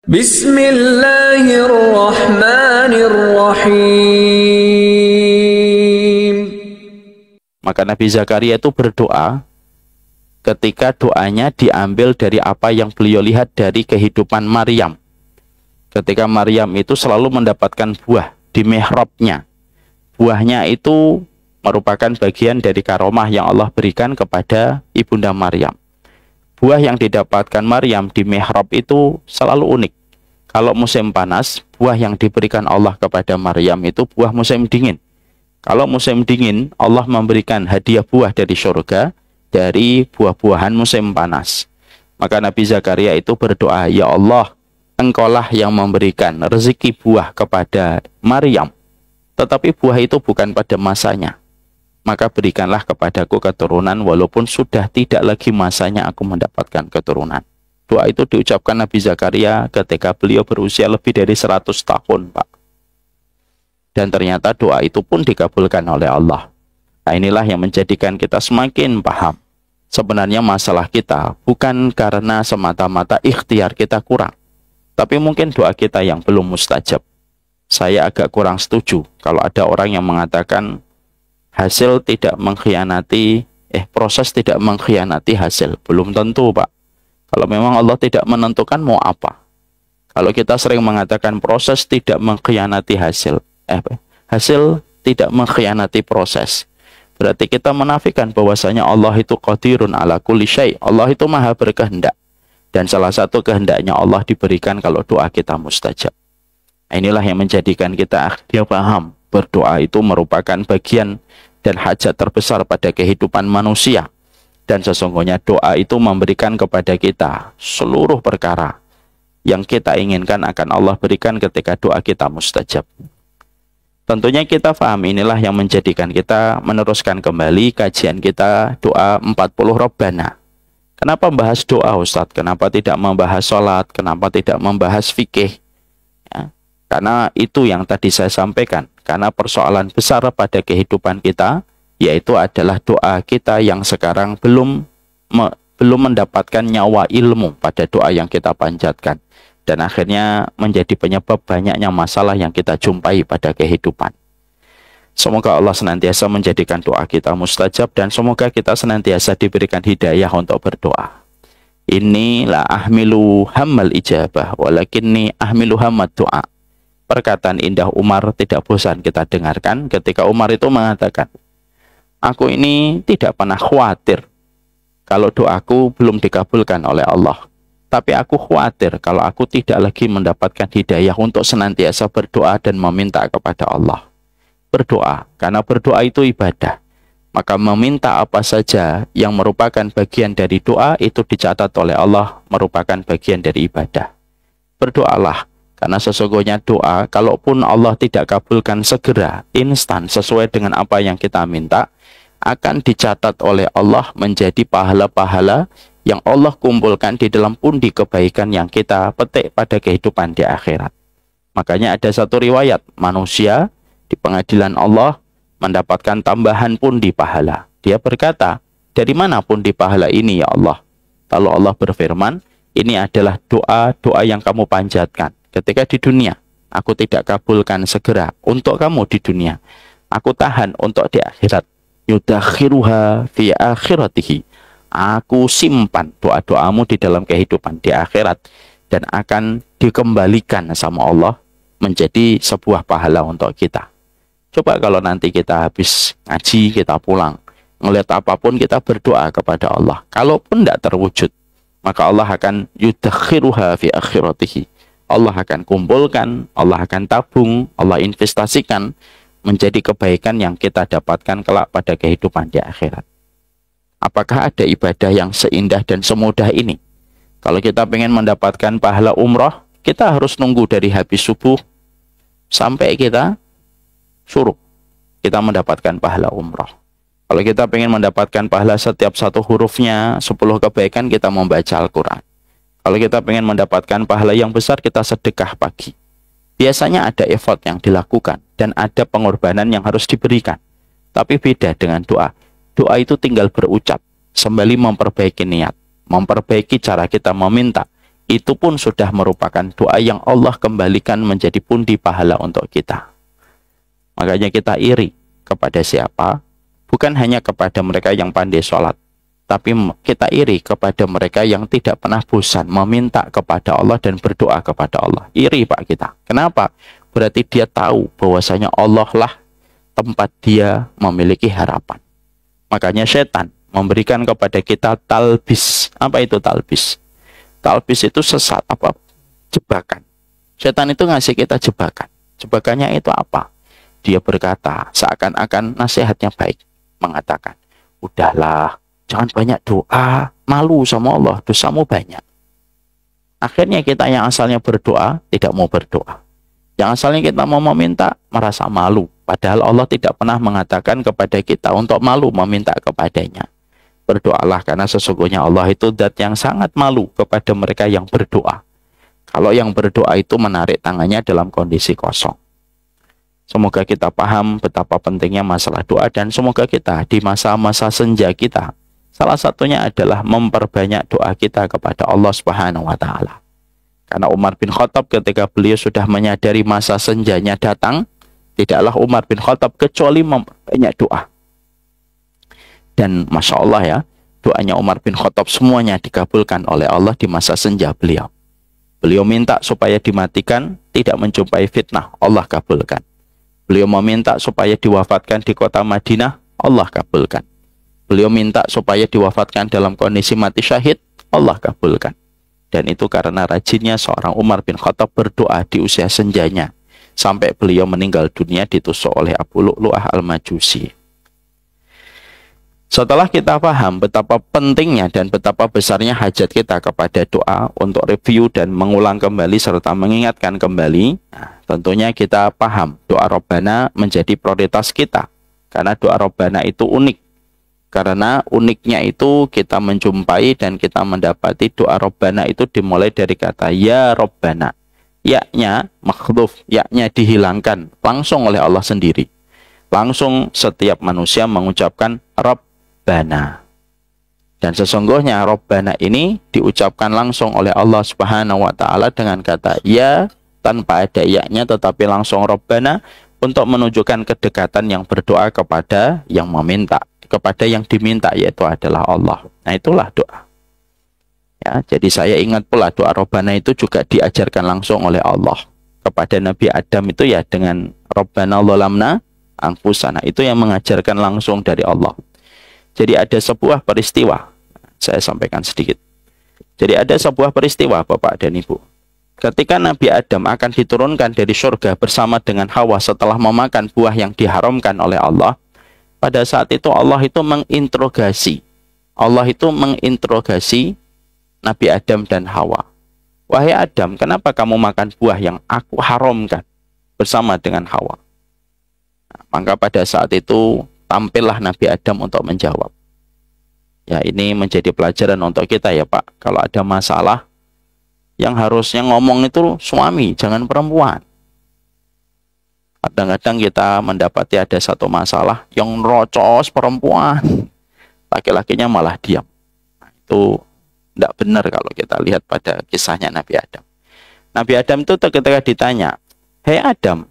Bismillahirrahmanirrahim. Maka Nabi Zakaria itu berdoa ketika doanya diambil dari apa yang beliau lihat dari kehidupan Maryam. Ketika Maryam itu selalu mendapatkan buah di mihrabnya. Buahnya itu merupakan bagian dari karomah yang Allah berikan kepada ibunda Maryam. Buah yang didapatkan Maryam di mihrab itu selalu unik. Kalau musim panas, buah yang diberikan Allah kepada Maryam itu buah musim dingin. Kalau musim dingin, Allah memberikan hadiah buah dari surga dari buah-buahan musim panas. Maka Nabi Zakaria itu berdoa, "Ya Allah, Engkaulah yang memberikan rezeki buah kepada Maryam. Tetapi buah itu bukan pada masanya. Maka berikanlah kepadaku keturunan walaupun sudah tidak lagi masanya aku mendapatkan keturunan." Doa itu diucapkan Nabi Zakaria ketika beliau berusia lebih dari 100 tahun, Pak. Dan ternyata doa itu pun dikabulkan oleh Allah. Nah, inilah yang menjadikan kita semakin paham. Sebenarnya masalah kita bukan karena semata-mata ikhtiar kita kurang. Tapi mungkin doa kita yang belum mustajab. Saya agak kurang setuju kalau ada orang yang mengatakan hasil tidak mengkhianati, proses tidak mengkhianati hasil. Belum tentu, Pak. Kalau memang Allah tidak menentukan mau apa. Kalau kita sering mengatakan proses tidak mengkhianati hasil. Hasil tidak mengkhianati proses. Berarti kita menafikan bahwasanya Allah itu qadirun ala kulli syai'. Allah itu maha berkehendak. Dan salah satu kehendaknya Allah diberikan kalau doa kita mustajab. Inilah yang menjadikan kita dia paham. Berdoa itu merupakan bagian dan hajat terbesar pada kehidupan manusia. Dan sesungguhnya doa itu memberikan kepada kita seluruh perkara yang kita inginkan akan Allah berikan ketika doa kita mustajab. Tentunya kita paham inilah yang menjadikan kita meneruskan kembali kajian kita doa 40 Rabbana. Kenapa membahas doa, Ustadz? Kenapa tidak membahas sholat? Kenapa tidak membahas fikih? Ya, karena itu yang tadi saya sampaikan. Karena persoalan besar pada kehidupan kita yaitu adalah doa kita yang sekarang belum mendapatkan nyawa ilmu pada doa yang kita panjatkan. Dan akhirnya menjadi penyebab banyaknya masalah yang kita jumpai pada kehidupan. Semoga Allah senantiasa menjadikan doa kita mustajab dan semoga kita senantiasa diberikan hidayah untuk berdoa. Inni la ahmilu hammal ijabah walakinni ahmilu hammad doa. Perkataan indah Umar tidak bosan kita dengarkan ketika Umar itu mengatakan, "Aku ini tidak pernah khawatir kalau doaku belum dikabulkan oleh Allah. Tapi aku khawatir kalau aku tidak lagi mendapatkan hidayah untuk senantiasa berdoa dan meminta kepada Allah." Berdoa, karena berdoa itu ibadah. Maka meminta apa saja yang merupakan bagian dari doa itu dicatat oleh Allah merupakan bagian dari ibadah. Berdoalah, karena sesungguhnya doa, kalaupun Allah tidak kabulkan segera, instan, sesuai dengan apa yang kita minta, akan dicatat oleh Allah menjadi pahala-pahala yang Allah kumpulkan di dalam pundi kebaikan yang kita petik pada kehidupan di akhirat. Makanya ada satu riwayat, manusia di pengadilan Allah mendapatkan tambahan pundi pahala. Dia berkata, "Dari mana pundi pahala ini ya Allah?" Lalu Allah berfirman, "Ini adalah doa-doa yang kamu panjatkan ketika di dunia. Aku tidak kabulkan segera untuk kamu di dunia. Aku tahan untuk di akhirat. Yudakhiruha fi akhiratihi." Aku simpan doa-doamu di dalam kehidupan di akhirat dan akan dikembalikan sama Allah menjadi sebuah pahala untuk kita. Coba kalau nanti kita habis ngaji, kita pulang, ngelihat apapun kita berdoa kepada Allah. Kalaupun tidak terwujud, maka Allah akan yudakhiruha fi akhiratihi. Allah akan kumpulkan, Allah akan tabung, Allah investasikan menjadi kebaikan yang kita dapatkan kelak pada kehidupan di akhirat. Apakah ada ibadah yang seindah dan semudah ini? Kalau kita ingin mendapatkan pahala umroh, kita harus nunggu dari habis subuh sampai kita suruh kita mendapatkan pahala umroh. Kalau kita ingin mendapatkan pahala setiap satu hurufnya 10 kebaikan, kita membaca Al-Quran. Kalau kita ingin mendapatkan pahala yang besar, kita sedekah pagi. Biasanya ada effort yang dilakukan dan ada pengorbanan yang harus diberikan. Tapi beda dengan doa. Doa itu tinggal berucap, sembari memperbaiki niat, memperbaiki cara kita meminta. itu pun sudah merupakan doa yang Allah kembalikan menjadi pundi pahala untuk kita. Makanya kita iri kepada siapa? Bukan hanya kepada mereka yang pandai sholat, tapi kita iri kepada mereka yang tidak pernah bosan meminta kepada Allah dan berdoa kepada Allah. Iri Pak kita. Kenapa? Berarti dia tahu bahwasanya Allah lah tempat dia memiliki harapan. Makanya setan memberikan kepada kita talbis. Apa itu talbis? Talbis itu sesat, apa? Jebakan. Setan itu ngasih kita jebakan. Jebakannya itu apa? Dia berkata, seakan-akan nasihatnya baik. Mengatakan, udahlah, jangan banyak doa, malu sama Allah, dosamu banyak. Akhirnya kita yang asalnya berdoa, tidak mau berdoa. Yang asalnya kita mau meminta, merasa malu. Padahal Allah tidak pernah mengatakan kepada kita untuk malu meminta kepadanya. Berdoalah karena sesungguhnya Allah itu zat yang sangat malu kepada mereka yang berdoa. Kalau yang berdoa itu menarik tangannya dalam kondisi kosong. Semoga kita paham betapa pentingnya masalah doa dan semoga kita di masa-masa senja kita, salah satunya adalah memperbanyak doa kita kepada Allah Subhanahu wa taala. Karena Umar bin Khattab ketika beliau sudah menyadari masa senjanya datang, tidaklah Umar bin Khattab kecuali memperbanyak doa. Dan Masya Allah ya, doanya Umar bin Khattab semuanya dikabulkan oleh Allah di masa senja beliau. Beliau minta supaya dimatikan, tidak menjumpai fitnah, Allah kabulkan. Beliau meminta supaya diwafatkan di kota Madinah, Allah kabulkan. Beliau minta supaya diwafatkan dalam kondisi mati syahid, Allah kabulkan. Dan itu karena rajinnya seorang Umar bin Khattab berdoa di usia senjanya, sampai beliau meninggal dunia ditusuk oleh Abu Lu'lu'ah al-Majusi. Setelah kita paham betapa pentingnya dan betapa besarnya hajat kita kepada doa untuk review dan mengulang kembali serta mengingatkan kembali, nah, tentunya kita paham doa Robbana menjadi prioritas kita. Karena doa Robbana itu unik. Karena uniknya itu kita menjumpai dan kita mendapati doa Robbana itu dimulai dari kata Ya Robbana. Ya-nya makhluf, ya-nya dihilangkan langsung oleh Allah sendiri. Langsung setiap manusia mengucapkan Robbana. Dan sesungguhnya Robbana ini diucapkan langsung oleh Allah Subhanahu wa taala dengan kata ya tanpa ada ya-nya tetapi langsung Robbana untuk menunjukkan kedekatan yang berdoa kepada yang meminta, kepada yang diminta yaitu adalah Allah. Nah, itulah doa. Ya, jadi saya ingat pula doa Robbana itu juga diajarkan langsung oleh Allah kepada Nabi Adam itu ya dengan Robbana zalamna anfusana, itu yang mengajarkan langsung dari Allah. Jadi ada sebuah peristiwa, saya sampaikan sedikit. Jadi ada sebuah peristiwa Bapak dan Ibu. Ketika Nabi Adam akan diturunkan dari surga bersama dengan Hawa setelah memakan buah yang diharamkan oleh Allah, pada saat itu Allah itu menginterogasi. Allah itu menginterogasi Nabi Adam dan Hawa. Wahai Adam, kenapa kamu makan buah yang aku haramkan bersama dengan Hawa? Nah, maka pada saat itu tampillah Nabi Adam untuk menjawab. Ya, ini menjadi pelajaran untuk kita ya Pak. Kalau ada masalah, yang harusnya ngomong itu suami, jangan perempuan. Kadang-kadang kita mendapati ada satu masalah yang rocos perempuan, laki-lakinya malah diam. Nah, itu tidak benar kalau kita lihat pada kisahnya Nabi Adam. Nabi Adam itu ketika ditanya, hei Adam,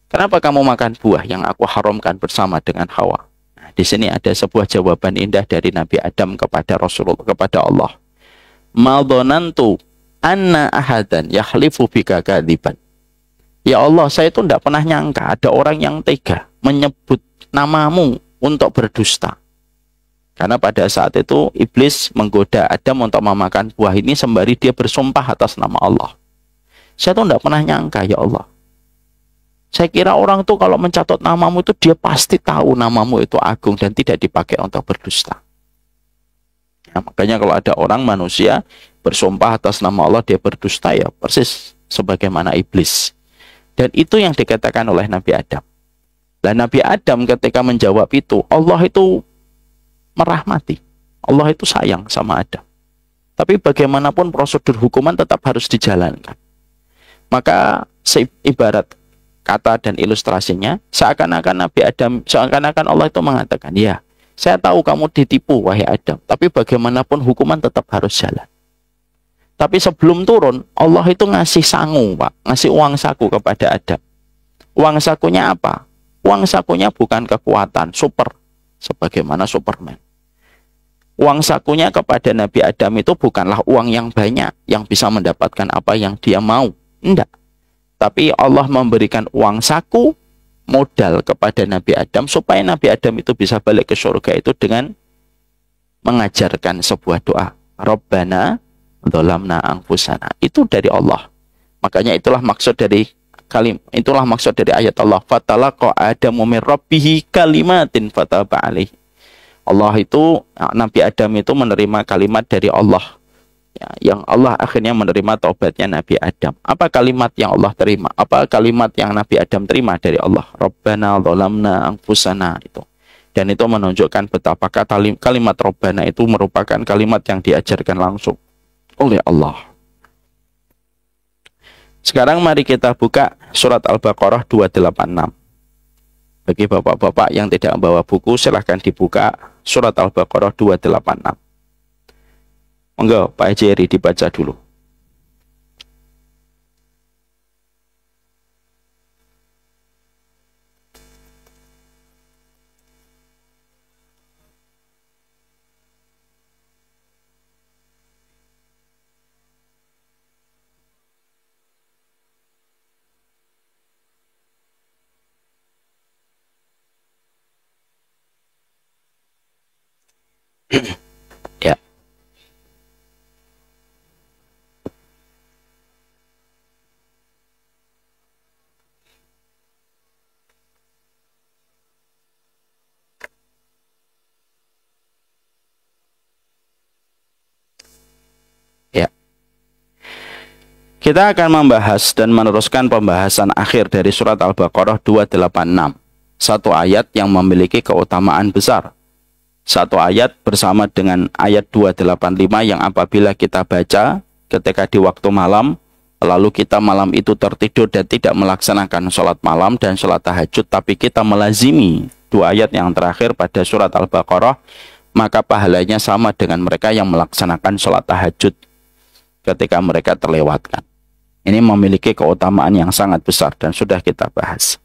kenapa kamu makan buah yang aku haramkan bersama dengan Hawa? Nah, di sini ada sebuah jawaban indah dari Nabi Adam kepada Rasulullah, kepada Allah. Ma dzanantu anna ahadan yahlifu bika kadziban. Ya Allah, saya itu tidak pernah nyangka ada orang yang tega menyebut namamu untuk berdusta. Karena pada saat itu iblis menggoda Adam untuk memakan buah ini sembari dia bersumpah atas nama Allah. Saya itu tidak pernah nyangka ya Allah. Saya kira orang tuh kalau mencatat namamu itu dia pasti tahu namamu itu agung dan tidak dipakai untuk berdusta. Nah, makanya kalau ada orang manusia bersumpah atas nama Allah dia berdusta ya persis sebagaimana iblis. Dan itu yang dikatakan oleh Nabi Adam. Dan Nabi Adam ketika menjawab itu, Allah itu merahmati. Allah itu sayang sama Adam. Tapi bagaimanapun prosedur hukuman tetap harus dijalankan. Maka ibarat kata dan ilustrasinya, seakan-akan Nabi Adam, seakan-akan Allah itu mengatakan, ya, saya tahu kamu ditipu, wahai Adam, tapi bagaimanapun hukuman tetap harus jalan. Tapi sebelum turun, Allah itu ngasih sangu, Pak. Ngasih uang saku kepada Adam. Uang sakunya apa? Uang sakunya bukan kekuatan, super. Sebagaimana Superman. Uang sakunya kepada Nabi Adam itu bukanlah uang yang banyak, yang bisa mendapatkan apa yang dia mau. Enggak. Tapi Allah memberikan uang saku, modal kepada Nabi Adam, supaya Nabi Adam itu bisa balik ke surga itu dengan mengajarkan sebuah doa. Rabbana dzalamna anfusana. Itu dari Allah. Makanya itulah maksud dari ayat Allah. Fatalaqa Adamu min rabbih kalimatin fataba alaihi. Allah itu, Nabi Adam itu menerima kalimat dari Allah. Ya, yang Allah akhirnya menerima taubatnya Nabi Adam. Apa kalimat yang Allah terima? Apa kalimat yang Nabi Adam terima dari Allah? Rabbana dzalamna anfusana itu. Dan itu menunjukkan betapa kalimat Rabbana itu merupakan kalimat yang diajarkan langsung oleh Allah. Sekarang mari kita buka surat Al-Baqarah 286. Bagi bapak-bapak yang tidak membawa buku, silahkan dibuka surat Al-Baqarah 286. Monggo Pak Ejeri dibaca dulu. Ya. Ya. Kita akan membahas dan meneruskan pembahasan akhir dari surat Al-Baqarah 286. Satu ayat yang memiliki keutamaan besar. Satu ayat bersama dengan ayat 285 yang apabila kita baca ketika di waktu malam, lalu kita malam itu tertidur dan tidak melaksanakan sholat malam dan sholat tahajud, tapi kita melazimi dua ayat yang terakhir pada surat Al-Baqarah, maka pahalanya sama dengan mereka yang melaksanakan sholat tahajud ketika mereka terlewatkan. Ini memiliki keutamaan yang sangat besar dan sudah kita bahas.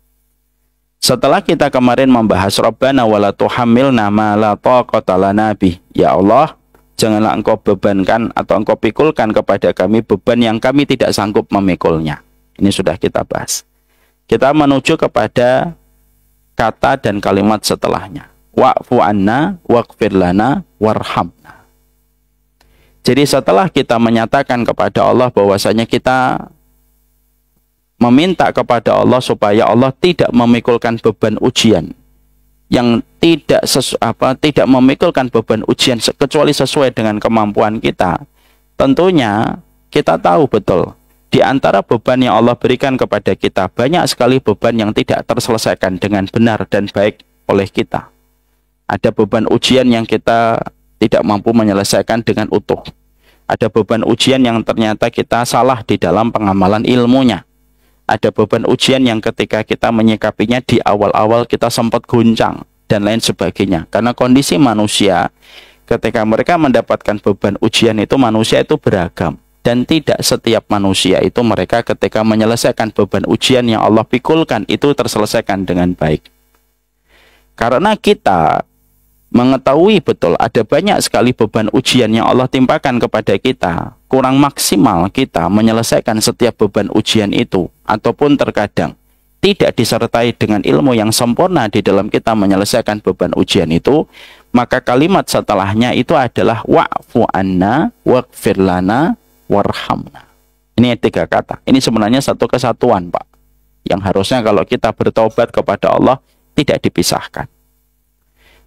Setelah kita kemarin membahas Rabbana wala tuhammilna ma la taqata lana bih. Ya Allah, janganlah engkau bebankan atau engkau pikulkan kepada kami beban yang kami tidak sanggup memikulnya. Ini sudah kita bahas. Kita menuju kepada kata dan kalimat setelahnya. Wa'fu anna waghfir lana warhamna. Jadi setelah kita menyatakan kepada Allah bahwasanya kita meminta kepada Allah supaya Allah tidak memikulkan beban ujian yang tidak memikulkan beban ujian kecuali sesuai dengan kemampuan kita. Tentunya kita tahu betul di antara beban yang Allah berikan kepada kita, banyak sekali beban yang tidak terselesaikan dengan benar dan baik oleh kita. Ada beban ujian yang kita tidak mampu menyelesaikan dengan utuh. Ada beban ujian yang ternyata kita salah di dalam pengamalan ilmunya. Ada beban ujian yang ketika kita menyikapinya di awal-awal kita sempat goncang dan lain sebagainya. Karena kondisi manusia ketika mereka mendapatkan beban ujian itu, manusia itu beragam. Dan tidak setiap manusia itu mereka ketika menyelesaikan beban ujian yang Allah pikulkan itu terselesaikan dengan baik. Karena kita mengetahui betul ada banyak sekali beban ujian yang Allah timpakan kepada kita, kurang maksimal kita menyelesaikan setiap beban ujian itu, ataupun terkadang tidak disertai dengan ilmu yang sempurna di dalam kita menyelesaikan beban ujian itu, maka kalimat setelahnya itu adalah wa'fu anna waghfir lana warhamna. Ini 3 kata. Ini sebenarnya satu kesatuan, Pak, yang harusnya kalau kita bertobat kepada Allah tidak dipisahkan.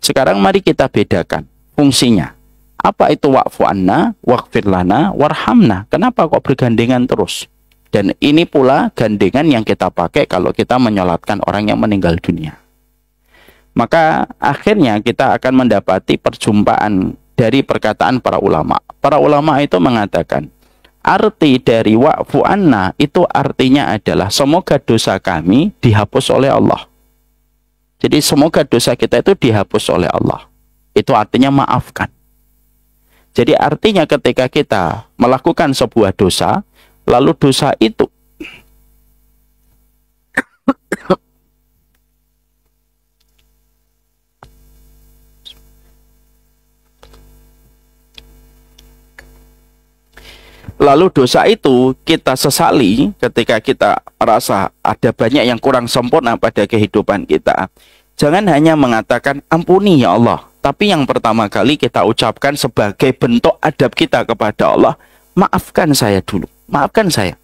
Sekarang mari kita bedakan fungsinya. Apa itu wa'fu anna, waghfir lana, warhamna? Kenapa kok bergandengan terus? Dan ini pula gandengan yang kita pakai kalau kita menyolatkan orang yang meninggal dunia. Maka akhirnya kita akan mendapati perjumpaan dari perkataan para ulama. Para ulama itu mengatakan, arti dari wa'fu anna itu artinya adalah semoga dosa kami dihapus oleh Allah. Jadi semoga dosa kita itu dihapus oleh Allah. Itu artinya maafkan. Jadi artinya ketika kita melakukan sebuah dosa, lalu dosa itu kita sesali ketika kita merasa ada banyak yang kurang sempurna pada kehidupan kita. Jangan hanya mengatakan ampuni ya Allah, tapi yang pertama kali kita ucapkan sebagai bentuk adab kita kepada Allah, maafkan saya dulu, maafkan saya.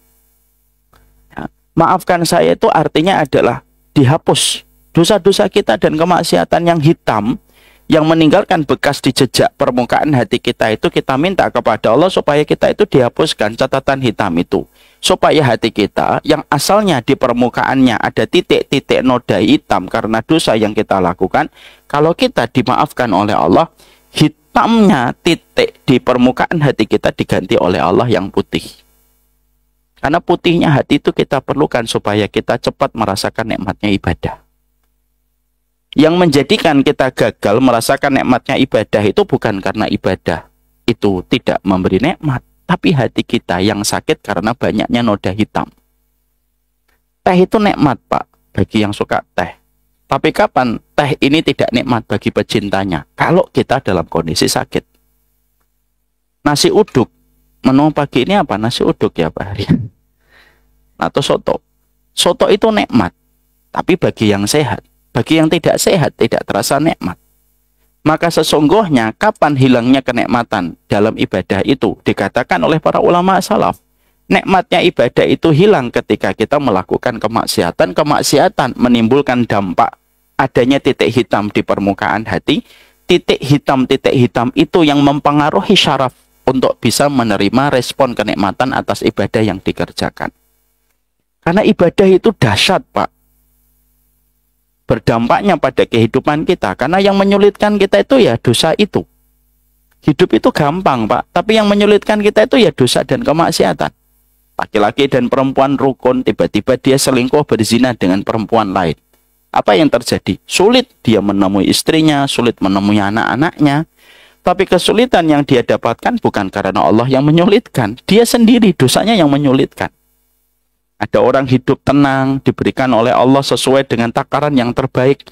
Ya, maafkan saya itu artinya adalah dihapus dosa-dosa kita dan kemaksiatan yang hitam, yang meninggalkan bekas di jejak permukaan hati kita itu, kita minta kepada Allah supaya kita itu dihapuskan catatan hitam itu. Supaya hati kita yang asalnya di permukaannya ada titik-titik noda hitam karena dosa yang kita lakukan, kalau kita dimaafkan oleh Allah, hitamnya titik di permukaan hati kita diganti oleh Allah yang putih. Karena putihnya hati itu kita perlukan supaya kita cepat merasakan nikmatnya ibadah. Yang menjadikan kita gagal merasakan nikmatnya ibadah itu bukan karena ibadah itu tidak memberi nikmat, tapi hati kita yang sakit karena banyaknya noda hitam. Teh itu nikmat, Pak, bagi yang suka teh. Tapi kapan teh ini tidak nikmat bagi pecintanya? Kalau kita dalam kondisi sakit. Nasi uduk, menu pagi ini apa? Nasi uduk ya Pak Hari. Atau soto. Soto itu nikmat, tapi bagi yang sehat. Bagi yang tidak sehat, tidak terasa nikmat. Maka sesungguhnya kapan hilangnya kenikmatan dalam ibadah itu? Dikatakan oleh para ulama salaf, nikmatnya ibadah itu hilang ketika kita melakukan kemaksiatan. Kemaksiatan menimbulkan dampak adanya titik hitam di permukaan hati. Titik hitam itu yang mempengaruhi syaraf untuk bisa menerima respon kenikmatan atas ibadah yang dikerjakan. Karena ibadah itu dahsyat, Pak. Berdampaknya pada kehidupan kita, karena yang menyulitkan kita itu ya dosa itu. Hidup itu gampang, Pak, tapi yang menyulitkan kita itu ya dosa dan kemaksiatan. Laki-laki dan perempuan rukun, tiba-tiba dia selingkuh berzina dengan perempuan lain. Apa yang terjadi? Sulit dia menemui istrinya, sulit menemui anak-anaknya. Tapi kesulitan yang dia dapatkan bukan karena Allah yang menyulitkan, dia sendiri dosanya yang menyulitkan. Ada orang hidup tenang, diberikan oleh Allah sesuai dengan takaran yang terbaik.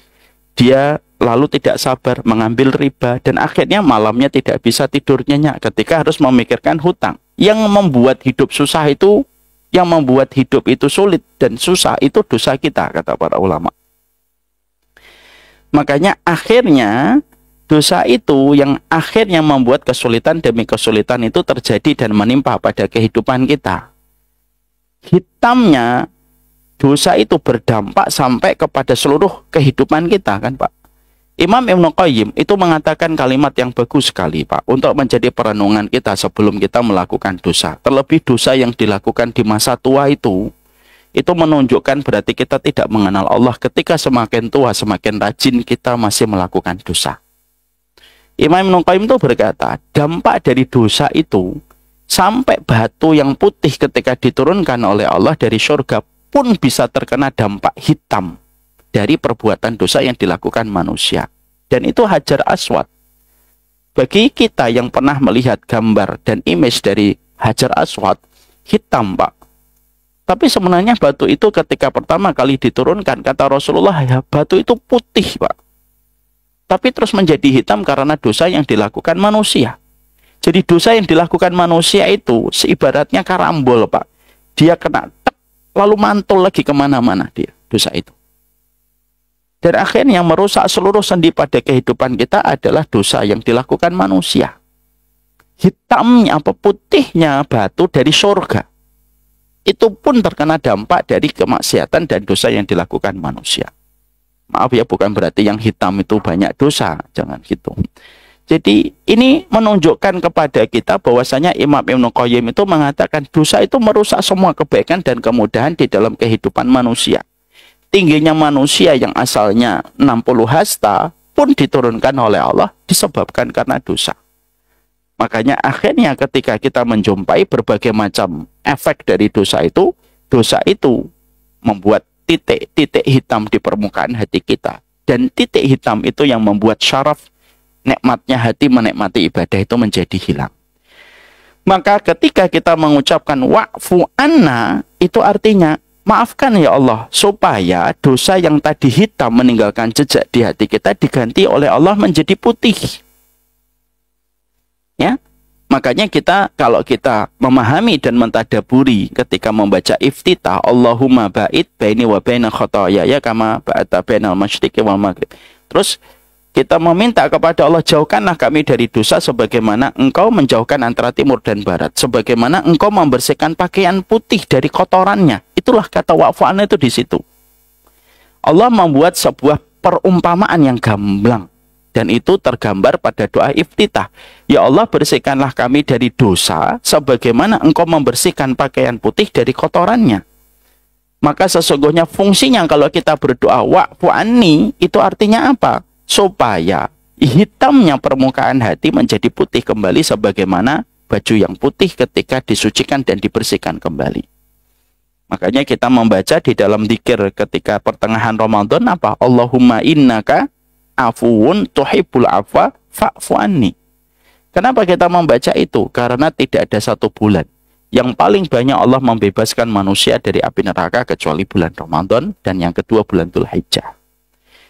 Dia lalu tidak sabar, mengambil riba, dan akhirnya malamnya tidak bisa tidur nyenyak ketika harus memikirkan hutang. Yang membuat hidup susah itu, yang membuat hidup itu sulit dan susah itu dosa kita, kata para ulama. Makanya akhirnya dosa itu yang akhirnya membuat kesulitan demi kesulitan itu terjadi dan menimpa pada kehidupan kita. Hitamnya dosa itu berdampak sampai kepada seluruh kehidupan kita, kan Pak. Imam Ibnu Qayyim itu mengatakan kalimat yang bagus sekali, Pak, untuk menjadi perenungan kita sebelum kita melakukan dosa. Terlebih dosa yang dilakukan di masa tua itu menunjukkan berarti kita tidak mengenal Allah. Ketika semakin tua, semakin rajin kita masih melakukan dosa. Imam Ibnu Qayyim itu berkata, dampak dari dosa itu sampai batu yang putih ketika diturunkan oleh Allah dari surga pun bisa terkena dampak hitam dari perbuatan dosa yang dilakukan manusia. Dan itu Hajar Aswad. Bagi kita yang pernah melihat gambar dan image dari Hajar Aswad, hitam, Pak. Tapi sebenarnya batu itu ketika pertama kali diturunkan, kata Rasulullah, ya, batu itu putih, Pak. Tapi terus menjadi hitam karena dosa yang dilakukan manusia. Jadi dosa yang dilakukan manusia itu seibaratnya karambol, Pak. Dia kena tek, lalu mantul lagi kemana-mana dia, dosa itu. Dan akhirnya merusak seluruh sendi pada kehidupan kita adalah dosa yang dilakukan manusia. Hitamnya, apa putihnya batu dari surga. Itu pun terkena dampak dari kemaksiatan dan dosa yang dilakukan manusia. Maaf ya, bukan berarti yang hitam itu banyak dosa. Jangan gitu. Jadi ini menunjukkan kepada kita bahwasanya Imam Ibnu Qayyim itu mengatakan dosa itu merusak semua kebaikan dan kemudahan di dalam kehidupan manusia. Tingginya manusia yang asalnya 60 hasta pun diturunkan oleh Allah disebabkan karena dosa. Makanya akhirnya ketika kita menjumpai berbagai macam efek dari dosa itu membuat titik-titik hitam di permukaan hati kita. Dan titik hitam itu yang membuat syaraf, nikmatnya hati menikmati ibadah itu menjadi hilang. Maka ketika kita mengucapkan wa'fu anna, itu artinya maafkan ya Allah, supaya dosa yang tadi hitam meninggalkan jejak di hati kita diganti oleh Allah menjadi putih. Ya, makanya kita kalau kita memahami dan mentadaburi ketika membaca iftitah, Allahumma ba'id baini wa baina khotoyaya kama ba'ata bainal masyriqi wal maghrib. Terus kita meminta kepada Allah, jauhkanlah kami dari dosa sebagaimana Engkau menjauhkan antara timur dan barat, sebagaimana Engkau membersihkan pakaian putih dari kotorannya. Itulah kata wa'fu anna itu di situ. Allah membuat sebuah perumpamaan yang gamblang. Dan itu tergambar pada doa iftitah. Ya Allah, bersihkanlah kami dari dosa sebagaimana Engkau membersihkan pakaian putih dari kotorannya. Maka sesungguhnya fungsinya kalau kita berdoa wa'fu anni, itu artinya apa? Supaya hitamnya permukaan hati menjadi putih kembali sebagaimana baju yang putih ketika disucikan dan dibersihkan kembali. Makanya kita membaca di dalam dzikir ketika pertengahan Ramadan apa? Allahumma innaka afuwun tuhibbul afwa fa'fu anni. Kenapa kita membaca itu? Karena tidak ada satu bulan yang paling banyak Allah membebaskan manusia dari api neraka kecuali bulan Ramadan, dan yang kedua bulan Dzulhijjah.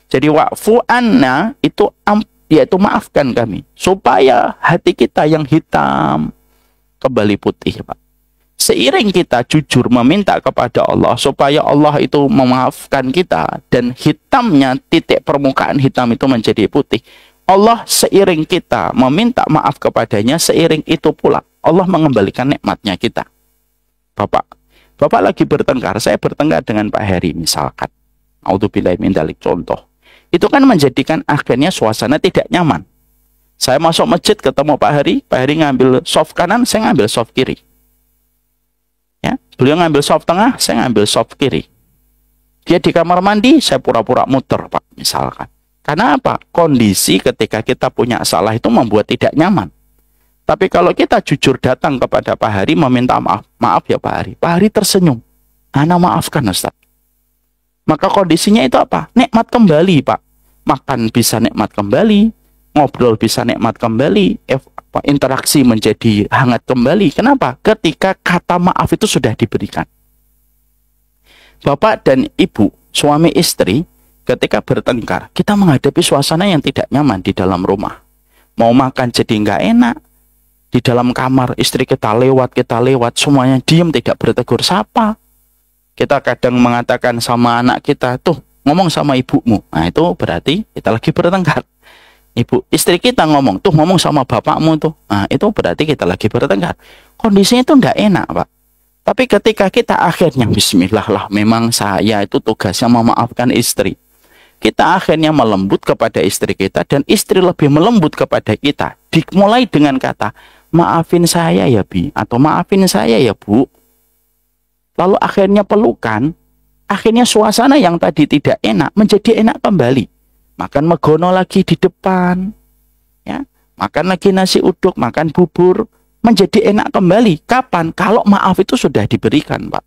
Jadi wa'fu anna itu yaitu maafkan kami supaya hati kita yang hitam kembali putih, Pak. Seiring kita jujur meminta kepada Allah supaya Allah itu memaafkan kita dan hitamnya, titik permukaan hitam itu menjadi putih, Allah seiring kita meminta maaf kepadanya, seiring itu pula Allah mengembalikan nikmatnya kita. Bapak lagi bertengkar, saya bertengkar dengan Pak Heri misalkan, A'udzubillahi min dzalik, contoh. Itu kan menjadikan akhirnya suasana tidak nyaman. Saya masuk masjid ketemu Pak Heri ngambil soft kanan, saya ngambil soft kiri. Ya, beliau ngambil soft tengah, saya ngambil soft kiri. Dia di kamar mandi, saya pura-pura muter, Pak, misalkan. Karena apa? Kondisi ketika kita punya salah itu membuat tidak nyaman. Tapi kalau kita jujur datang kepada Pak Hari meminta maaf ya Pak Hari. Pak Hari tersenyum. Ana maafkan Ustaz. Maka kondisinya itu apa? Nikmat kembali, Pak. Makan bisa nikmat kembali, ngobrol bisa nikmat kembali, interaksi menjadi hangat kembali. Kenapa? Ketika kata maaf itu sudah diberikan. Bapak dan ibu, suami istri, ketika bertengkar, kita menghadapi suasana yang tidak nyaman di dalam rumah. Mau makan jadi nggak enak. Di dalam kamar, istri kita lewat, semuanya diam, tidak bertegur sapa. Kita kadang mengatakan sama anak kita, tuh ngomong sama ibumu. Nah itu berarti kita lagi bertengkar. Istri kita ngomong, tuh ngomong sama bapakmu tuh. Nah, itu berarti kita lagi bertengkar. Kondisinya itu nggak enak, Pak. Tapi ketika kita akhirnya, bismillah lah, memang saya itu tugasnya memaafkan istri. Kita akhirnya melembut kepada istri kita, dan istri lebih melembut kepada kita. Dimulai dengan kata, maafin saya ya Bi, atau maafin saya ya Bu. Lalu akhirnya pelukan, akhirnya suasana yang tadi tidak enak menjadi enak kembali. Makan megono lagi di depan, ya, makan lagi nasi uduk, makan bubur, menjadi enak kembali. Kapan? Kalau maaf itu sudah diberikan, Pak.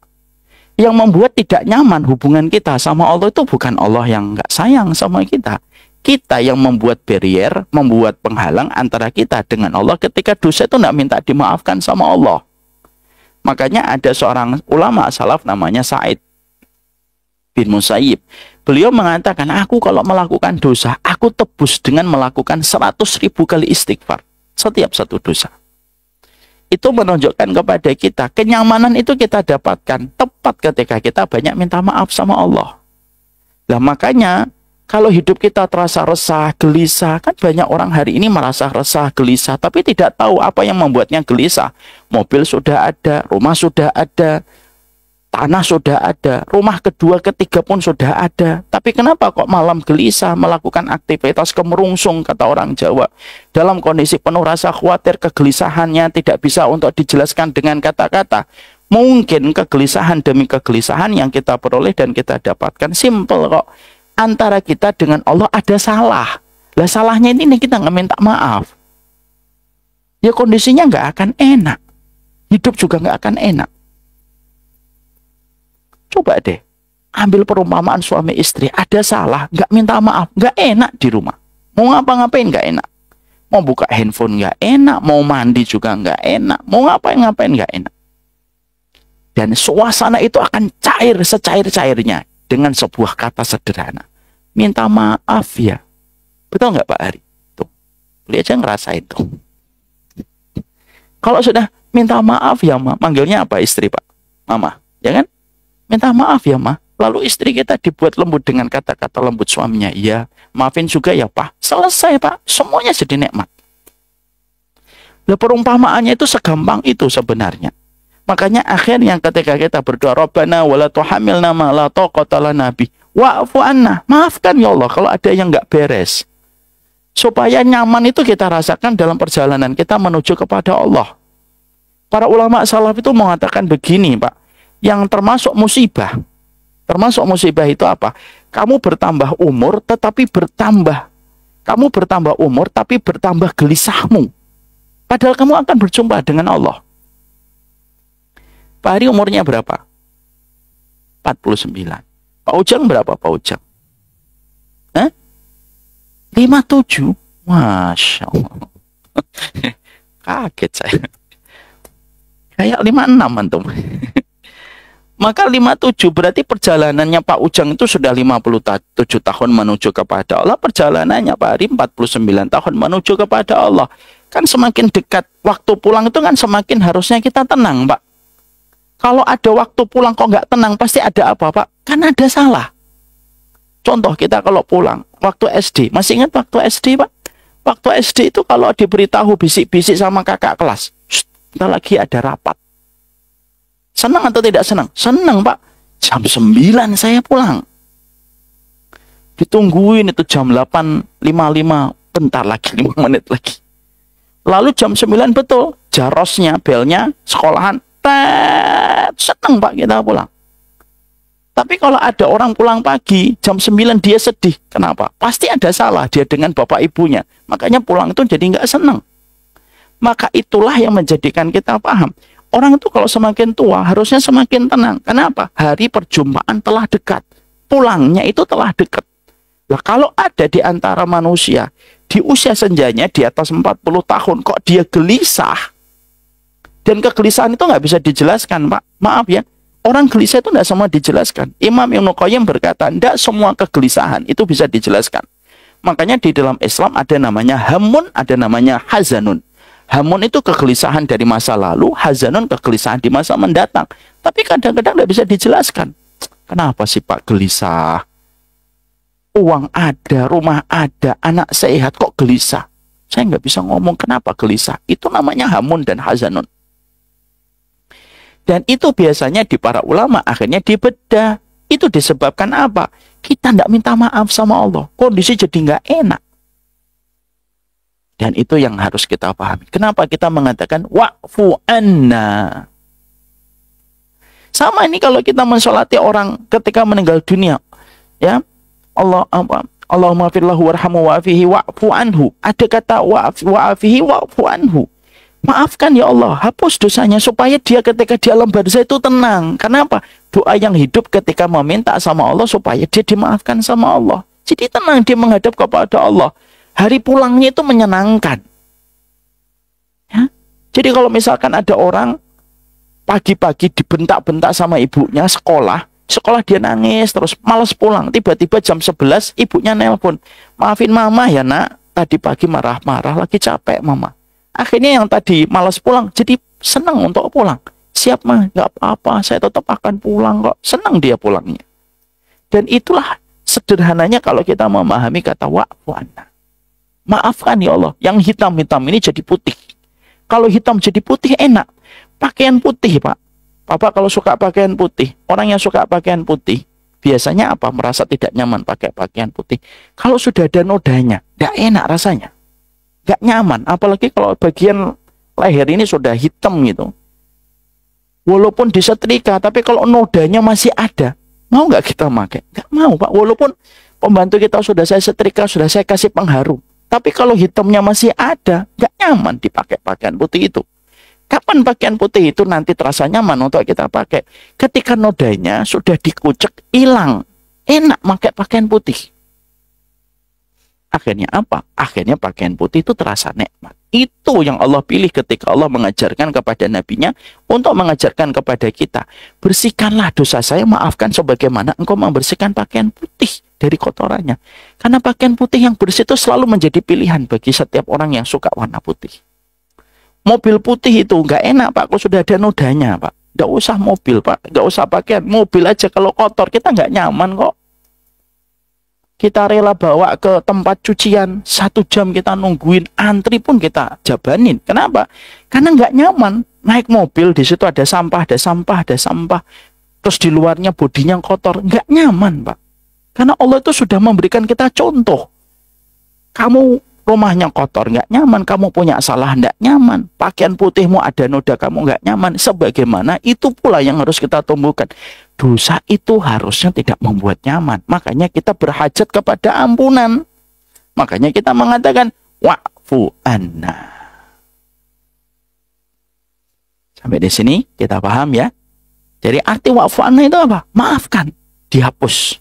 Yang membuat tidak nyaman hubungan kita sama Allah itu bukan Allah yang nggak sayang sama kita. Kita yang membuat barrier, membuat penghalang antara kita dengan Allah ketika dosa itu nggak minta dimaafkan sama Allah. Makanya ada seorang ulama salaf namanya Sa'id bin Musayyib. Beliau mengatakan, aku kalau melakukan dosa, aku tebus dengan melakukan 100.000 kali istighfar setiap satu dosa. Itu menunjukkan kepada kita, kenyamanan itu kita dapatkan tepat ketika kita banyak minta maaf sama Allah. Nah makanya, kalau hidup kita terasa resah, gelisah, kan banyak orang hari ini merasa resah, gelisah, tapi tidak tahu apa yang membuatnya gelisah. Mobil sudah ada, rumah sudah ada, tanah sudah ada, rumah kedua, ketiga pun sudah ada. Tapi kenapa kok malam gelisah, melakukan aktivitas kemerungsung, kata orang Jawa. Dalam kondisi penuh rasa khawatir, kegelisahannya tidak bisa untuk dijelaskan dengan kata-kata. Mungkin kegelisahan demi kegelisahan yang kita peroleh dan kita dapatkan simple kok. Antara kita dengan Allah ada salah. Lah salahnya ini kita nggak minta maaf. Ya kondisinya nggak akan enak. Hidup juga nggak akan enak. Coba deh, ambil perumpamaan suami istri, ada salah, nggak minta maaf, nggak enak di rumah. Mau ngapa-ngapain nggak enak. Mau buka handphone nggak enak, mau mandi juga nggak enak, mau ngapain-ngapain nggak enak. Dan suasana itu akan cair secair-cairnya dengan sebuah kata sederhana. Minta maaf ya. Betul nggak Pak Hari? Tuh, beliau aja ngerasain tuh. Kalau sudah minta maaf ya Ma, manggilnya apa istri Pak? Mama, ya kan? Minta maaf ya Ma. Lalu istri kita dibuat lembut dengan kata-kata lembut suaminya. Iya, maafin juga ya Pak. Selesai Pak, semuanya jadi nikmat. Lah perumpamaannya itu segampang itu sebenarnya. Makanya akhirnya ketika kita berdoa, Rabbana wala tuhamilna ma la taqata lana bi wa'fu anna. Maafkan ya Allah kalau ada yang nggak beres. Supaya nyaman itu kita rasakan dalam perjalanan kita menuju kepada Allah. Para ulama salaf itu mengatakan begini Pak, yang termasuk musibah. Termasuk musibah itu apa? Kamu bertambah umur tetapi bertambah umur tapi bertambah gelisahmu. Padahal kamu akan berjumpa dengan Allah. Pak Hari umurnya berapa? 49. Pak Ujang berapa Pak Ujang? 57. Masya Allah. Kaget saya. Kayak 56 antum. Maka 57 berarti perjalanannya Pak Ujang itu sudah 57 tahun menuju kepada Allah. Perjalanannya Pak Hari 49 tahun menuju kepada Allah. Kan semakin dekat waktu pulang itu kan semakin harusnya kita tenang Pak. Kalau ada waktu pulang kok nggak tenang pasti ada apa Pak? Kan ada salah. Contoh kita kalau pulang waktu SD, masih ingat waktu SD Pak? Waktu SD itu kalau diberitahu bisik-bisik sama kakak kelas, kita lagi ada rapat. Senang atau tidak senang? Senang Pak. Jam 9 saya pulang. Ditungguin itu jam 8.55, bentar lagi 5 menit lagi. Lalu jam 9 betul, jarosnya, belnya, sekolahan, senang Pak kita pulang. Tapi kalau ada orang pulang pagi, jam 9 dia sedih. Kenapa? Pasti ada salah dia dengan bapak ibunya. Makanya pulang itu jadi nggak senang. Maka itulah yang menjadikan kita paham. Orang itu kalau semakin tua harusnya semakin tenang. Kenapa? Hari perjumpaan telah dekat. Pulangnya itu telah dekat. Nah, kalau ada di antara manusia, di usia senjanya di atas 40 tahun, kok dia gelisah. Dan kegelisahan itu nggak bisa dijelaskan, Pak. Maaf ya. Orang gelisah itu tidak semua dijelaskan. Imam Ibnu Qayyim berkata, tidak semua kegelisahan itu bisa dijelaskan. Makanya di dalam Islam ada namanya hamun, ada namanya hazanun. Hamun itu kegelisahan dari masa lalu, hazanun kegelisahan di masa mendatang. Tapi kadang-kadang tidak bisa dijelaskan. Kenapa sih Pak gelisah? Uang ada, rumah ada, anak sehat, kok gelisah? Saya nggak bisa ngomong kenapa gelisah. Itu namanya hamun dan hazanun. Dan itu biasanya di para ulama akhirnya dibedah. Itu disebabkan apa? Kita tidak minta maaf sama Allah. Kondisi jadi nggak enak. Dan itu yang harus kita pahami. Kenapa kita mengatakan wa'fu anna? Sama ini kalau kita mensolati orang ketika meninggal dunia. Ya, Allahumma firlahu warhamu wa'afihi wa'fu anhu. Ada kata wa'afihi wa'fu anhu. Maafkan ya Allah, hapus dosanya supaya dia ketika di alam barzah itu tenang. Kenapa? Doa yang hidup ketika meminta sama Allah supaya dia dimaafkan sama Allah. Jadi tenang dia menghadap kepada Allah. Hari pulangnya itu menyenangkan. Ya? Jadi kalau misalkan ada orang pagi-pagi dibentak-bentak sama ibunya sekolah dia nangis terus malas pulang. Tiba-tiba jam 11 ibunya nelpon. Maafin mama ya nak, tadi pagi marah-marah lagi capek mama. Akhirnya yang tadi malas pulang jadi senang untuk pulang. Siap mah, nggak apa-apa, saya tetap akan pulang kok. Senang dia pulangnya. Dan itulah sederhananya kalau kita memahami kata wa'fu anna. Maafkan ya Allah, yang hitam-hitam ini jadi putih. Kalau hitam jadi putih enak. Pakaian putih Pak. Bapak kalau suka pakaian putih, orang yang suka pakaian putih, biasanya apa? Merasa tidak nyaman pakai pakaian putih. Kalau sudah ada nodanya, nggak enak rasanya. Gak nyaman, apalagi kalau bagian leher ini sudah hitam gitu. Walaupun disetrika, tapi kalau nodanya masih ada, mau nggak kita pakai? Nggak mau Pak, walaupun pembantu kita sudah saya setrika, sudah saya kasih pengharum. Tapi kalau hitamnya masih ada, nggak nyaman dipakai pakaian putih itu. Kapan pakaian putih itu nanti terasa nyaman untuk kita pakai? Ketika nodanya sudah dikucek, hilang. Enak pakai pakaian putih. Akhirnya apa? Akhirnya pakaian putih itu terasa nikmat. Itu yang Allah pilih ketika Allah mengajarkan kepada nabinya untuk mengajarkan kepada kita. Bersihkanlah dosa saya, maafkan sebagaimana engkau membersihkan pakaian putih dari kotorannya. Karena pakaian putih yang bersih itu selalu menjadi pilihan bagi setiap orang yang suka warna putih. Mobil putih itu nggak enak Pak, kalau sudah ada nodanya Pak. Nggak usah mobil Pak, nggak usah pakaian. Mobil aja kalau kotor kita nggak nyaman kok. Kita rela bawa ke tempat cucian, 1 jam kita nungguin, antri pun kita jabanin. Kenapa? Karena nggak nyaman. Naik mobil, di situ ada sampah, ada sampah, ada sampah. Terus di luarnya bodinya kotor. Nggak nyaman, Pak. Karena Allah itu sudah memberikan kita contoh. Kamu rumahnya kotor, nggak nyaman. Kamu punya salah, nggak nyaman. Pakaian putihmu ada noda, kamu nggak nyaman. Sebagaimana itu pula yang harus kita tumbuhkan. Dosa itu harusnya tidak membuat nyaman. Makanya kita berhajat kepada ampunan. Makanya kita mengatakan wa'fu anna. Sampai di sini kita paham ya. Jadi arti wa'fu anna itu apa? Maafkan, dihapus.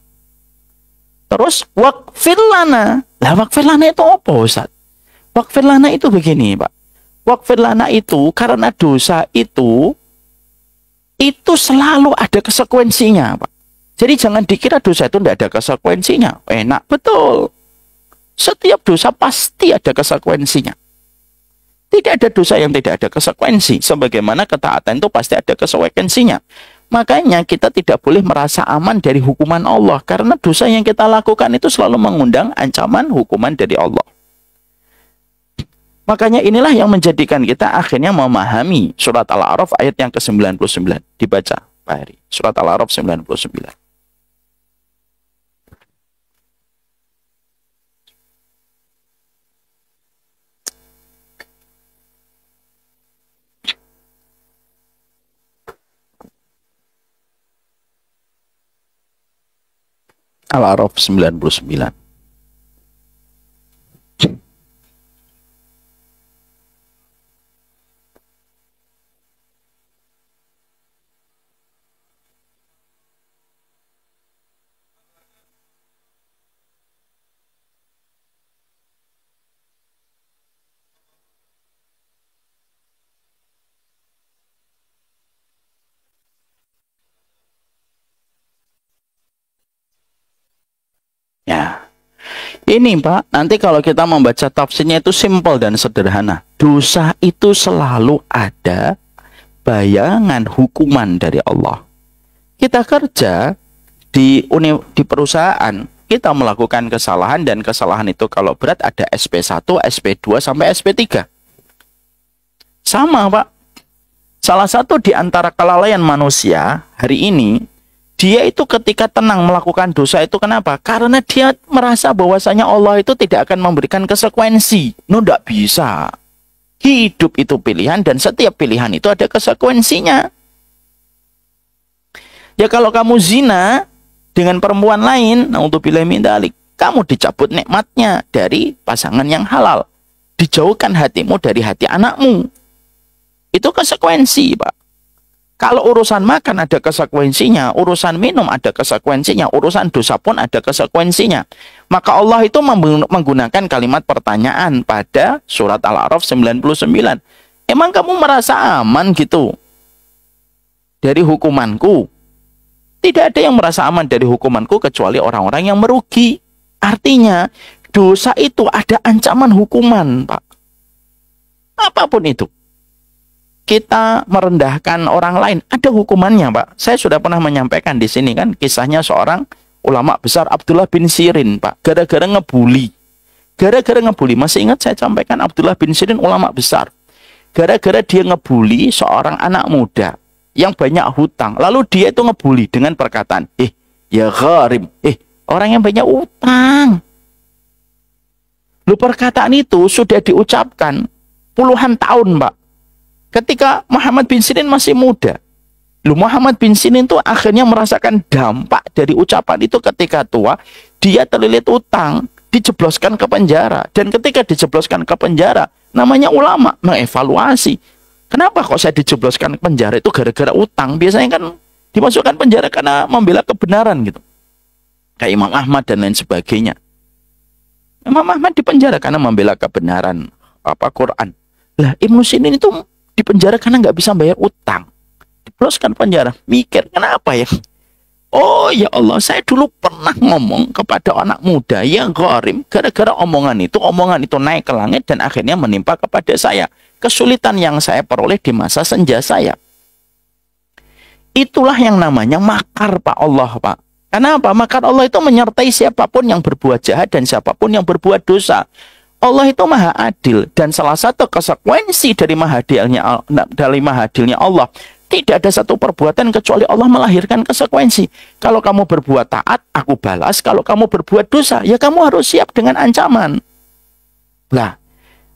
Terus waghfir lana. Lah waghfir lana itu apa Ustaz? Waghfir lana itu begini Pak. Waghfir lana itu karena dosa itu selalu ada konsekuensinya, Pak. Jadi jangan dikira dosa itu tidak ada konsekuensinya. Enak, betul. Setiap dosa pasti ada konsekuensinya. Tidak ada dosa yang tidak ada konsekuensi. Sebagaimana ketaatan itu pasti ada konsekuensinya. Makanya kita tidak boleh merasa aman dari hukuman Allah. Karena dosa yang kita lakukan itu selalu mengundang ancaman hukuman dari Allah. Makanya inilah yang menjadikan kita akhirnya memahami surat Al-A'raf ayat yang ke-99. Dibaca Pak Heri. Surat Al-A'raf 99. Al-A'raf 99. Ya. Ini Pak, nanti kalau kita membaca tafsirnya itu simpel dan sederhana. Dosa itu selalu ada bayangan hukuman dari Allah. Kita kerja di perusahaan, kita melakukan kesalahan dan kesalahan itu kalau berat ada SP1, SP2 sampai SP3. Sama Pak. Salah satu di antara kelalaian manusia hari ini, dia itu ketika tenang melakukan dosa itu kenapa? Karena dia merasa bahwasanya Allah itu tidak akan memberikan konsekuensi. Tidak bisa. Hidup itu pilihan dan setiap pilihan itu ada konsekuensinya. Ya kalau kamu zina dengan perempuan lain, naudzubillah min dzalik, kamu dicabut nikmatnya dari pasangan yang halal. Dijauhkan hatimu dari hati anakmu. Itu konsekuensi, Pak. Kalau urusan makan ada konsekuensinya, urusan minum ada konsekuensinya, urusan dosa pun ada konsekuensinya. Maka Allah itu menggunakan kalimat pertanyaan pada surat Al-A'raf 99. Emang kamu merasa aman gitu dari hukumanku? Tidak ada yang merasa aman dari hukumanku kecuali orang-orang yang merugi. Artinya, dosa itu ada ancaman hukuman, Pak. Apapun itu. Kita merendahkan orang lain, ada hukumannya, Pak. Saya sudah pernah menyampaikan di sini kan kisahnya seorang ulama besar Abdullah bin Sirin, Pak. Gara-gara ngebully. Masih ingat saya sampaikan Abdullah bin Sirin ulama besar. Gara-gara dia ngebully seorang anak muda yang banyak hutang. Lalu dia itu ngebully dengan perkataan, ya gharim, orang yang banyak utang. Lu perkataan itu sudah diucapkan puluhan tahun, Pak. Ketika Muhammad bin Sirin masih muda. Muhammad bin Sirin itu akhirnya merasakan dampak dari ucapan itu ketika tua. Dia terlilit utang, dijebloskan ke penjara. Dan ketika dijebloskan ke penjara, namanya ulama mengevaluasi. Kenapa kok saya dijebloskan ke penjara itu gara-gara utang? Biasanya kan dimasukkan penjara karena membela kebenaran gitu. Kayak Imam Ahmad dan lain sebagainya. Imam Ahmad dipenjara karena membela kebenaran Quran. Lah Ibnu Sirin itu dipenjara karena nggak bisa bayar utang. Diploskan penjara. Mikir kenapa ya? Oh ya Allah, saya dulu pernah ngomong kepada anak muda yang gharim, gara-gara omongan itu naik ke langit dan akhirnya menimpa kepada saya. Kesulitan yang saya peroleh di masa senja saya. Itulah yang namanya makar Pak Allah, Pak. Kenapa? Makar Allah itu menyertai siapapun yang berbuat jahat dan siapapun yang berbuat dosa. Allah itu maha adil, dan salah satu konsekuensi dari maha adilnya Allah, tidak ada satu perbuatan kecuali Allah melahirkan konsekuensi. Kalau kamu berbuat taat, aku balas. Kalau kamu berbuat dosa, ya kamu harus siap dengan ancaman. Lah,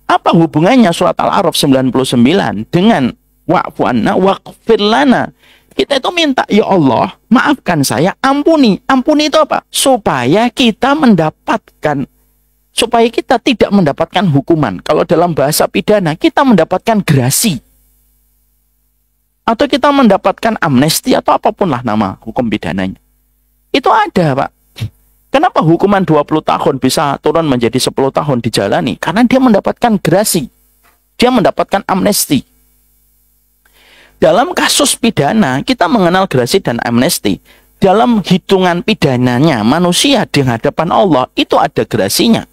apa hubungannya surat Al-A'raf 99 dengan wa'fu anna waghfir lana? Kita itu minta, ya Allah, maafkan saya, ampuni. Ampuni itu apa? Supaya kita tidak mendapatkan hukuman. Kalau dalam bahasa pidana, kita mendapatkan grasi. Atau kita mendapatkan amnesti atau apapun lah nama hukum pidananya. Itu ada, Pak. Kenapa hukuman 20 tahun bisa turun menjadi 10 tahun dijalani? Karena dia mendapatkan grasi. Dia mendapatkan amnesti. Dalam kasus pidana, kita mengenal grasi dan amnesti. Dalam hitungan pidananya, manusia di hadapan Allah, itu ada grasinya.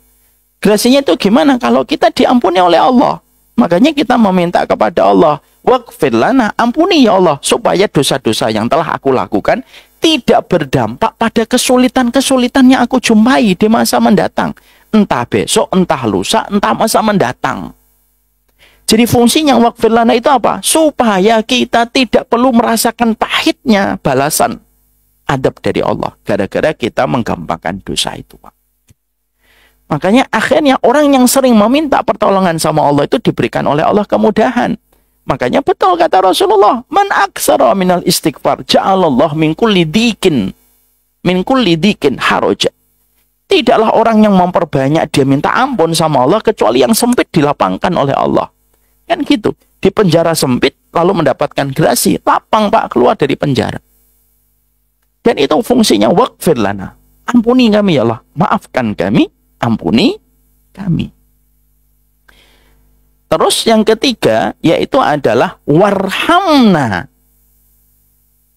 Grasinya itu gimana? Kalau kita diampuni oleh Allah. Makanya kita meminta kepada Allah, waghfir lana, ampuni ya Allah, supaya dosa-dosa yang telah aku lakukan tidak berdampak pada kesulitan-kesulitan yang aku jumpai di masa mendatang. Entah besok, entah lusa, entah masa mendatang. Jadi fungsinya waghfir lana itu apa? Supaya kita tidak perlu merasakan pahitnya balasan adab dari Allah, gara-gara kita menggampangkan dosa itu, Pak. Makanya akhirnya orang yang sering meminta pertolongan sama Allah itu diberikan oleh Allah kemudahan. Makanya betul kata Rasulullah, man aksara minal istighfar ja'alallah min kulli dikin haraja. Tidaklah orang yang memperbanyak dia minta ampun sama Allah kecuali yang sempit dilapangkan oleh Allah. Kan gitu. Di penjara sempit lalu mendapatkan grasi, lapang Pak keluar dari penjara. Dan itu fungsinya waghfir lana. Ampuni kami ya Allah, maafkan kami, ampuni kami. Terus yang ketiga yaitu adalah warhamna.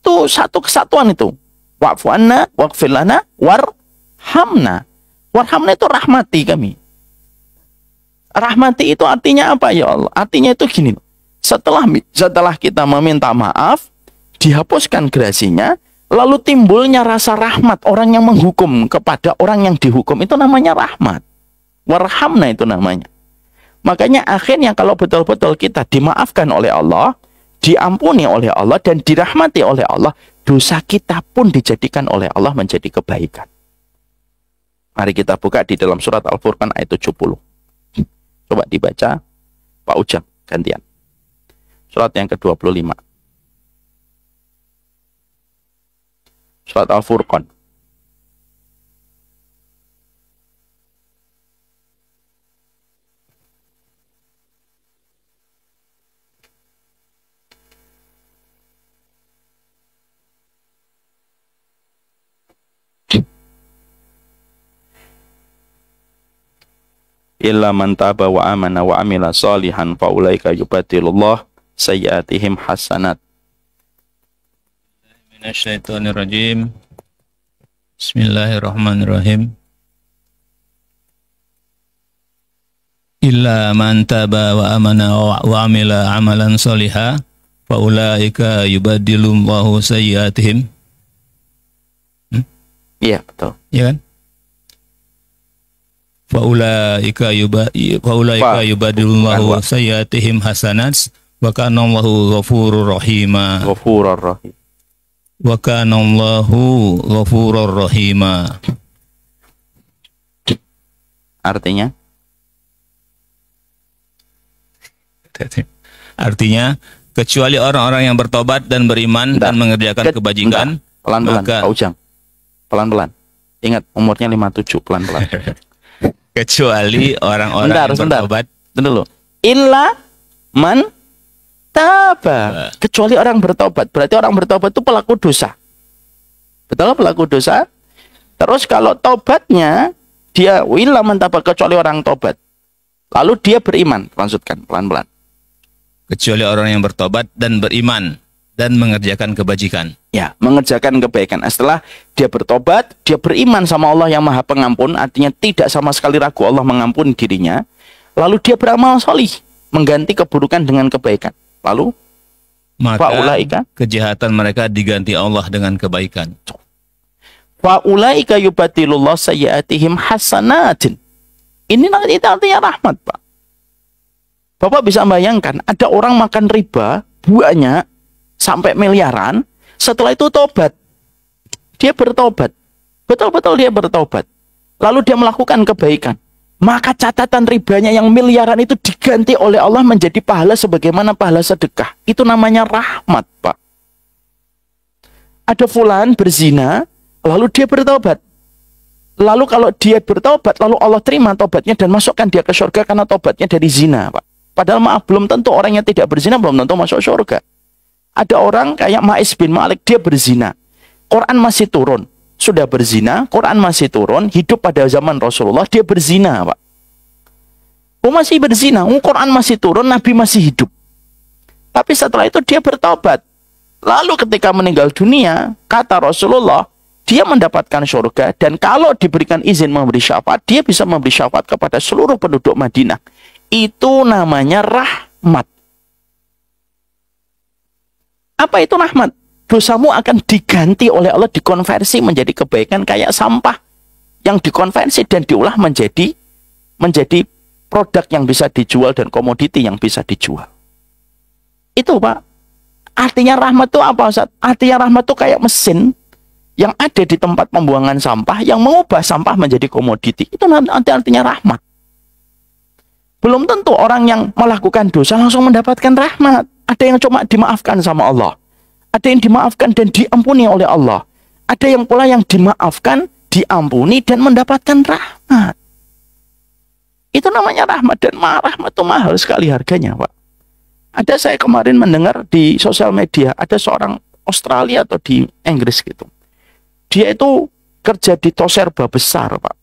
Itu satu kesatuan itu. Wa'fu anna, waghfir lana, warhamna. Warhamna itu rahmati kami. Rahmati itu artinya apa ya Allah? Artinya itu gini. Setelah kita meminta maaf, dihapuskan grasinya, lalu timbulnya rasa rahmat orang yang menghukum kepada orang yang dihukum, itu namanya rahmat. Warhamna itu namanya. Makanya akhirnya kalau betul-betul kita dimaafkan oleh Allah, diampuni oleh Allah, dan dirahmati oleh Allah, dosa kita pun dijadikan oleh Allah menjadi kebaikan. Mari kita buka di dalam surat Al-Furqan ayat 70. Coba dibaca Pak Ujang gantian. Surat yang ke-25. Surat Al-Furqan. Illa man taba wa amana wa amila salihan fa ulaika yubadilullah sayyiatihim hasanat. Minasyaitonirrajim. Bismillahirrahmanirrahim. Illa man taba wa amana wa amila amalan salihan fa ulaika yubadilullahu sayyiatihim. Iya, betul. Iya kan? Faulaika yubadilullahu sayyiatihim hasanat wa kana Allahu ghafurur rahima. Ghafurur rahim. Wa kana Allahu ghafurur rahima. Artinya? Artinya kecuali orang-orang yang bertobat dan beriman dan mengerjakan kebajikan. Pelan-pelan, Pak Ujang. Pelan-pelan. Ingat umurnya 57, pelan-pelan. Kecuali orang-orang yang bertobat. Dulu. Illa man taba. Kecuali orang bertobat. Berarti orang bertobat itu pelaku dosa. Betul, pelaku dosa. Terus kalau tobatnya Dia illa man taba, kecuali orang tobat. Lalu dia beriman. Lanjutkan pelan-pelan. Kecuali orang yang bertobat dan beriman dan mengerjakan kebajikan. Ya, mengerjakan kebaikan. Setelah dia bertobat, dia beriman sama Allah yang Maha Pengampun, artinya tidak sama sekali ragu Allah mengampuni dirinya. Lalu dia beramal solih, mengganti keburukan dengan kebaikan. Lalu Maka faulaika, kejahatan mereka diganti Allah dengan kebaikan. faulaika yubatilullah sayyiatihim hasanatin. Ini nanti artinya rahmat, Pak. Bapak bisa bayangkan, ada orang makan riba banyak sampai miliaran, setelah itu tobat. Dia bertobat. Betul-betul dia bertobat. Lalu dia melakukan kebaikan. Maka catatan ribanya yang miliaran itu diganti oleh Allah menjadi pahala sebagaimana pahala sedekah. Itu namanya rahmat, Pak. Ada fulan berzina, lalu dia bertobat. Lalu kalau dia bertobat, lalu Allah terima tobatnya dan masukkan dia ke surga karena tobatnya dari zina, Pak. Padahal maaf, belum tentu orang yang tidak berzina belum tentu masuk surga. Ada orang kayak Ma'is bin Malik, dia berzina. Quran masih turun. Sudah berzina, Quran masih turun, hidup pada zaman Rasulullah, dia berzina, Pak. Masih berzina, Quran masih turun, Nabi masih hidup. Tapi setelah itu dia bertobat. Lalu ketika meninggal dunia, kata Rasulullah, dia mendapatkan surga, dan kalau diberikan izin memberi syafaat, dia bisa memberi syafaat kepada seluruh penduduk Madinah. Itu namanya rahmat. Apa itu rahmat? Dosamu akan diganti oleh Allah, dikonversi menjadi kebaikan kayak sampah yang dikonversi dan diolah menjadi produk yang bisa dijual dan komoditi yang bisa dijual. Itu, Pak. Artinya rahmat itu apa, Ustaz? Artinya rahmat itu kayak mesin yang ada di tempat pembuangan sampah yang mengubah sampah menjadi komoditi. Itu nanti artinya rahmat. Belum tentu orang yang melakukan dosa langsung mendapatkan rahmat. Ada yang cuma dimaafkan sama Allah. Ada yang dimaafkan dan diampuni oleh Allah. Ada yang pula yang dimaafkan, diampuni dan mendapatkan rahmat. Itu namanya rahmat, dan rahmat itu mahal sekali harganya, Pak. Ada saya kemarin mendengar di sosial media, ada seorang Australia atau di Inggris gitu. Dia itu kerja di Toshiba besar, Pak.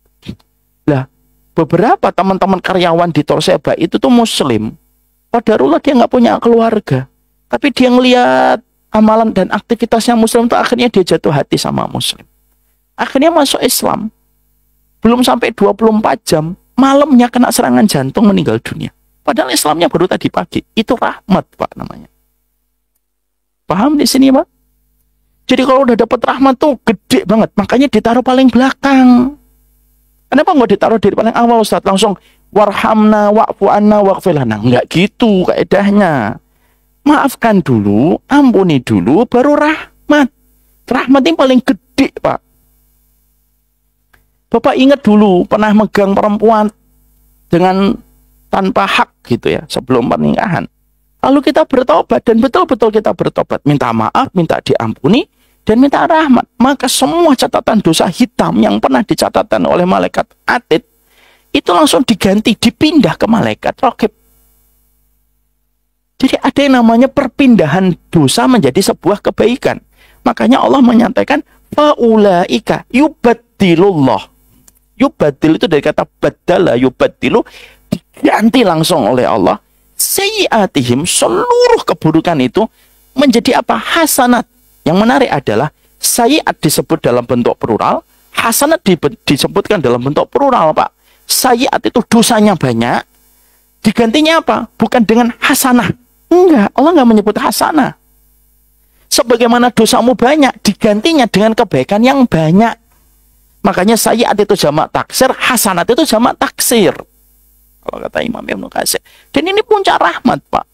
Lah, beberapa teman-teman karyawan di Toshiba itu tuh Muslim. Qadarullah dia nggak punya keluarga. Tapi dia ngelihat amalan dan aktivitasnya Muslim itu, akhirnya dia jatuh hati sama Muslim. Akhirnya masuk Islam. Belum sampai 24 jam, malamnya kena serangan jantung, meninggal dunia. Padahal Islamnya baru tadi pagi. Itu rahmat, Pak, namanya. Paham di sini, Pak? Jadi kalau udah dapat rahmat tuh gede banget. Makanya ditaruh paling belakang. Kenapa nggak ditaruh di paling awal, Ustaz? Langsung warhamna wa'fu anna waghfir lana. Nggak gitu kaedahnya. Maafkan dulu, ampuni dulu, baru rahmat. Rahmat ini paling gede, Pak. Bapak ingat dulu pernah megang perempuan dengan tanpa hak gitu ya, sebelum pernikahan. Lalu kita bertobat, dan betul-betul kita bertobat, minta maaf, minta diampuni, dan minta rahmat. Maka semua catatan dosa hitam yang pernah dicatatkan oleh malaikat Atid, itu langsung diganti, dipindah ke malaikat Raqib. Jadi ada yang namanya perpindahan dosa menjadi sebuah kebaikan. Makanya Allah menyatakan, faulaika yubaddilullah. Yubaddil itu dari kata badala, yubaddilu, diganti langsung oleh Allah. Sayyiatihim, seluruh keburukan itu menjadi apa? Hasanat. Yang menarik adalah sayyiat disebut dalam bentuk plural, hasanat disebutkan dalam bentuk plural, Pak. Sayyiat itu dosanya banyak, digantinya apa? Bukan dengan hasanah. Enggak, Allah nggak menyebut hasanah. Sebagaimana dosamu banyak, digantinya dengan kebaikan yang banyak. Makanya sayyiat itu jamak taksir, hasanat itu jamak taksir. Kalau kata Imam Ibnu Katsir. Dan ini puncak rahmat, Pak.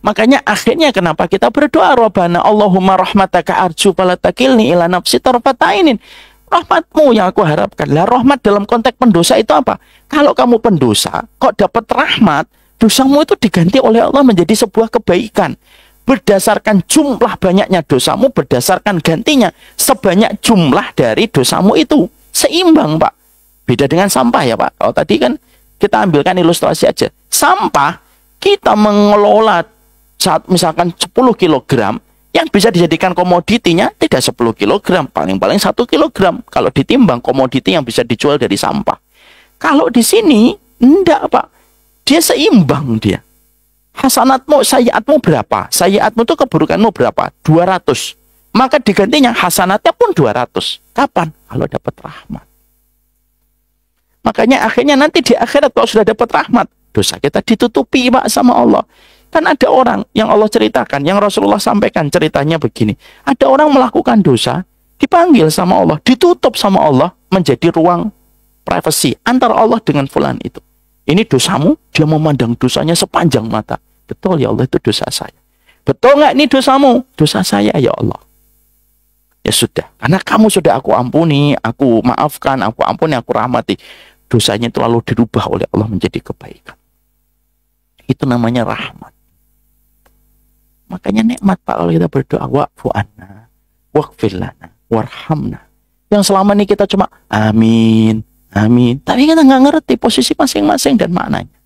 Makanya akhirnya kenapa kita berdoa, Rabbana Allahumma rahmataka arju fala takilni ila nafsi tarfatainin. Rahmatmu yang aku harapkan. Lah, rahmat dalam konteks pendosa itu apa? Kalau kamu pendosa, kok dapat rahmat, dosamu itu diganti oleh Allah menjadi sebuah kebaikan. Berdasarkan jumlah banyaknya dosamu, berdasarkan gantinya sebanyak jumlah dari dosamu itu. Seimbang, Pak. Beda dengan sampah ya, Pak. Kalau tadi kan kita ambilkan ilustrasi aja. Sampah, kita mengelola saat misalkan 10 kg, Yang bisa dijadikan komoditinya tidak 10 kg, paling-paling 1 kg. Kalau ditimbang komoditi yang bisa dijual dari sampah. Kalau di sini, enggak Pak. Dia seimbang dia. Hasanatmu, sayiatmu berapa? Sayiatmu itu keburukanmu berapa? 200. Maka digantinya hasanatnya pun 200. Kapan? Kalau dapat rahmat. Makanya akhirnya nanti di akhirat kalau sudah dapat rahmat, dosa kita ditutupi Pak sama Allah. Kan ada orang yang Allah ceritakan, yang Rasulullah sampaikan ceritanya begini. Ada orang melakukan dosa, dipanggil sama Allah, ditutup sama Allah menjadi ruang privasi antara Allah dengan fulan itu. Ini dosamu, dia memandang dosanya sepanjang mata. Betul ya Allah, itu dosa saya. Betul nggak ini dosamu? Dosa saya ya Allah. Ya sudah, karena kamu sudah aku ampuni, aku maafkan, aku ampuni, aku rahmati. Dosanya itu lalu dirubah oleh Allah menjadi kebaikan. Itu namanya rahmat. Makanya nikmat Pak kalau kita berdoa, wa'fu anna, waghfir lana, warhamna. Yang selama ini kita cuma amin, amin. Tapi kita nggak ngerti posisi masing-masing dan maknanya.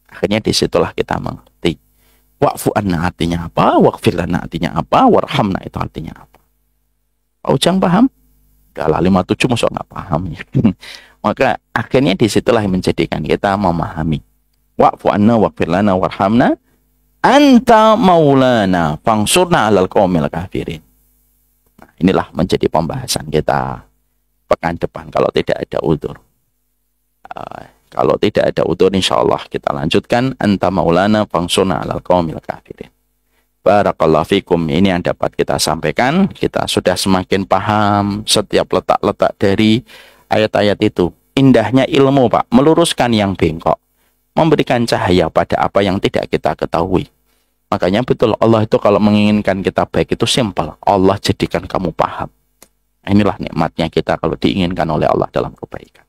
Akhirnya disitulah kita mengerti. Wa'fu anna artinya apa, waghfir lana artinya apa, warhamna itu artinya apa. Pak Ujang paham? Udah lah 57 masa nggak paham ya. Maka akhirnya disitulah yang menjadikan kita memahami. Wa'fu anna, waghfir lana, warhamna. Anta maulana fangsurna alal qaumil kafirin. Nah, inilah menjadi pembahasan kita pekan depan kalau tidak ada udzur. Kalau tidak ada udzur insyaallah kita lanjutkan anta maulana fangsurna alal qaumil kafirin. Barakallahu fikum. Ini yang dapat kita sampaikan. Kita sudah semakin paham setiap letak-letak dari ayat-ayat itu. Indahnya ilmu Pak, meluruskan yang bengkok, memberikan cahaya pada apa yang tidak kita ketahui. Makanya betul Allah itu kalau menginginkan kita baik itu simpel. Allah jadikan kamu paham. Inilah nikmatnya kita kalau diinginkan oleh Allah dalam kebaikan.